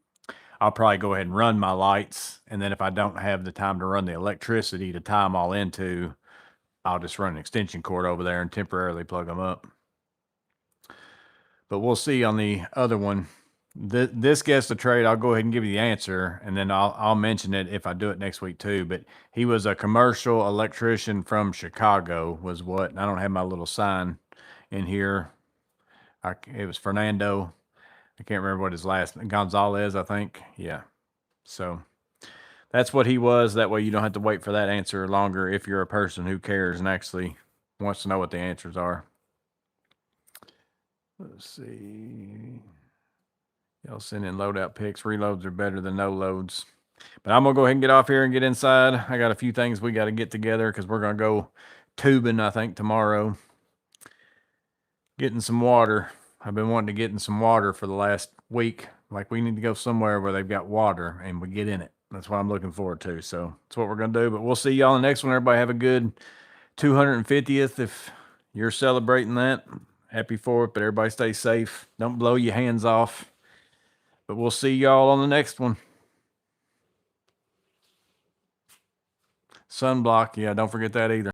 I'll probably go ahead and run my lights. And then if I don't have the time to run the electricity to tie them all into, I'll just run an extension cord over there and temporarily plug them up. But we'll see on the other one. This guest of trade, I'll go ahead and give you the answer, and then I'll mention it if I do it next week too. But he was a commercial electrician from Chicago, was what. I don't have my little sign in here. It was Fernando. I can't remember what his last Gonzalez, I think. Yeah. So that's what he was. That way you don't have to wait for that answer longer if you're a person who cares and actually wants to know what the answers are. Let's see. Y'all send in loadout pics. Reloads are better than no loads. But I'm going to go ahead and get off here and get inside. I got a few things we got to get together because we're going to go tubing, I think, tomorrow. Getting some water. I've been wanting to get in some water for the last week. Like, we need to go somewhere where they've got water and we get in it. That's what I'm looking forward to. So that's what we're going to do. But we'll see y'all in the next one. Everybody have a good 250th if you're celebrating that. Happy 4th, but everybody stay safe. Don't blow your hands off. But we'll see y'all on the next one. Sunblock, yeah, don't forget that either.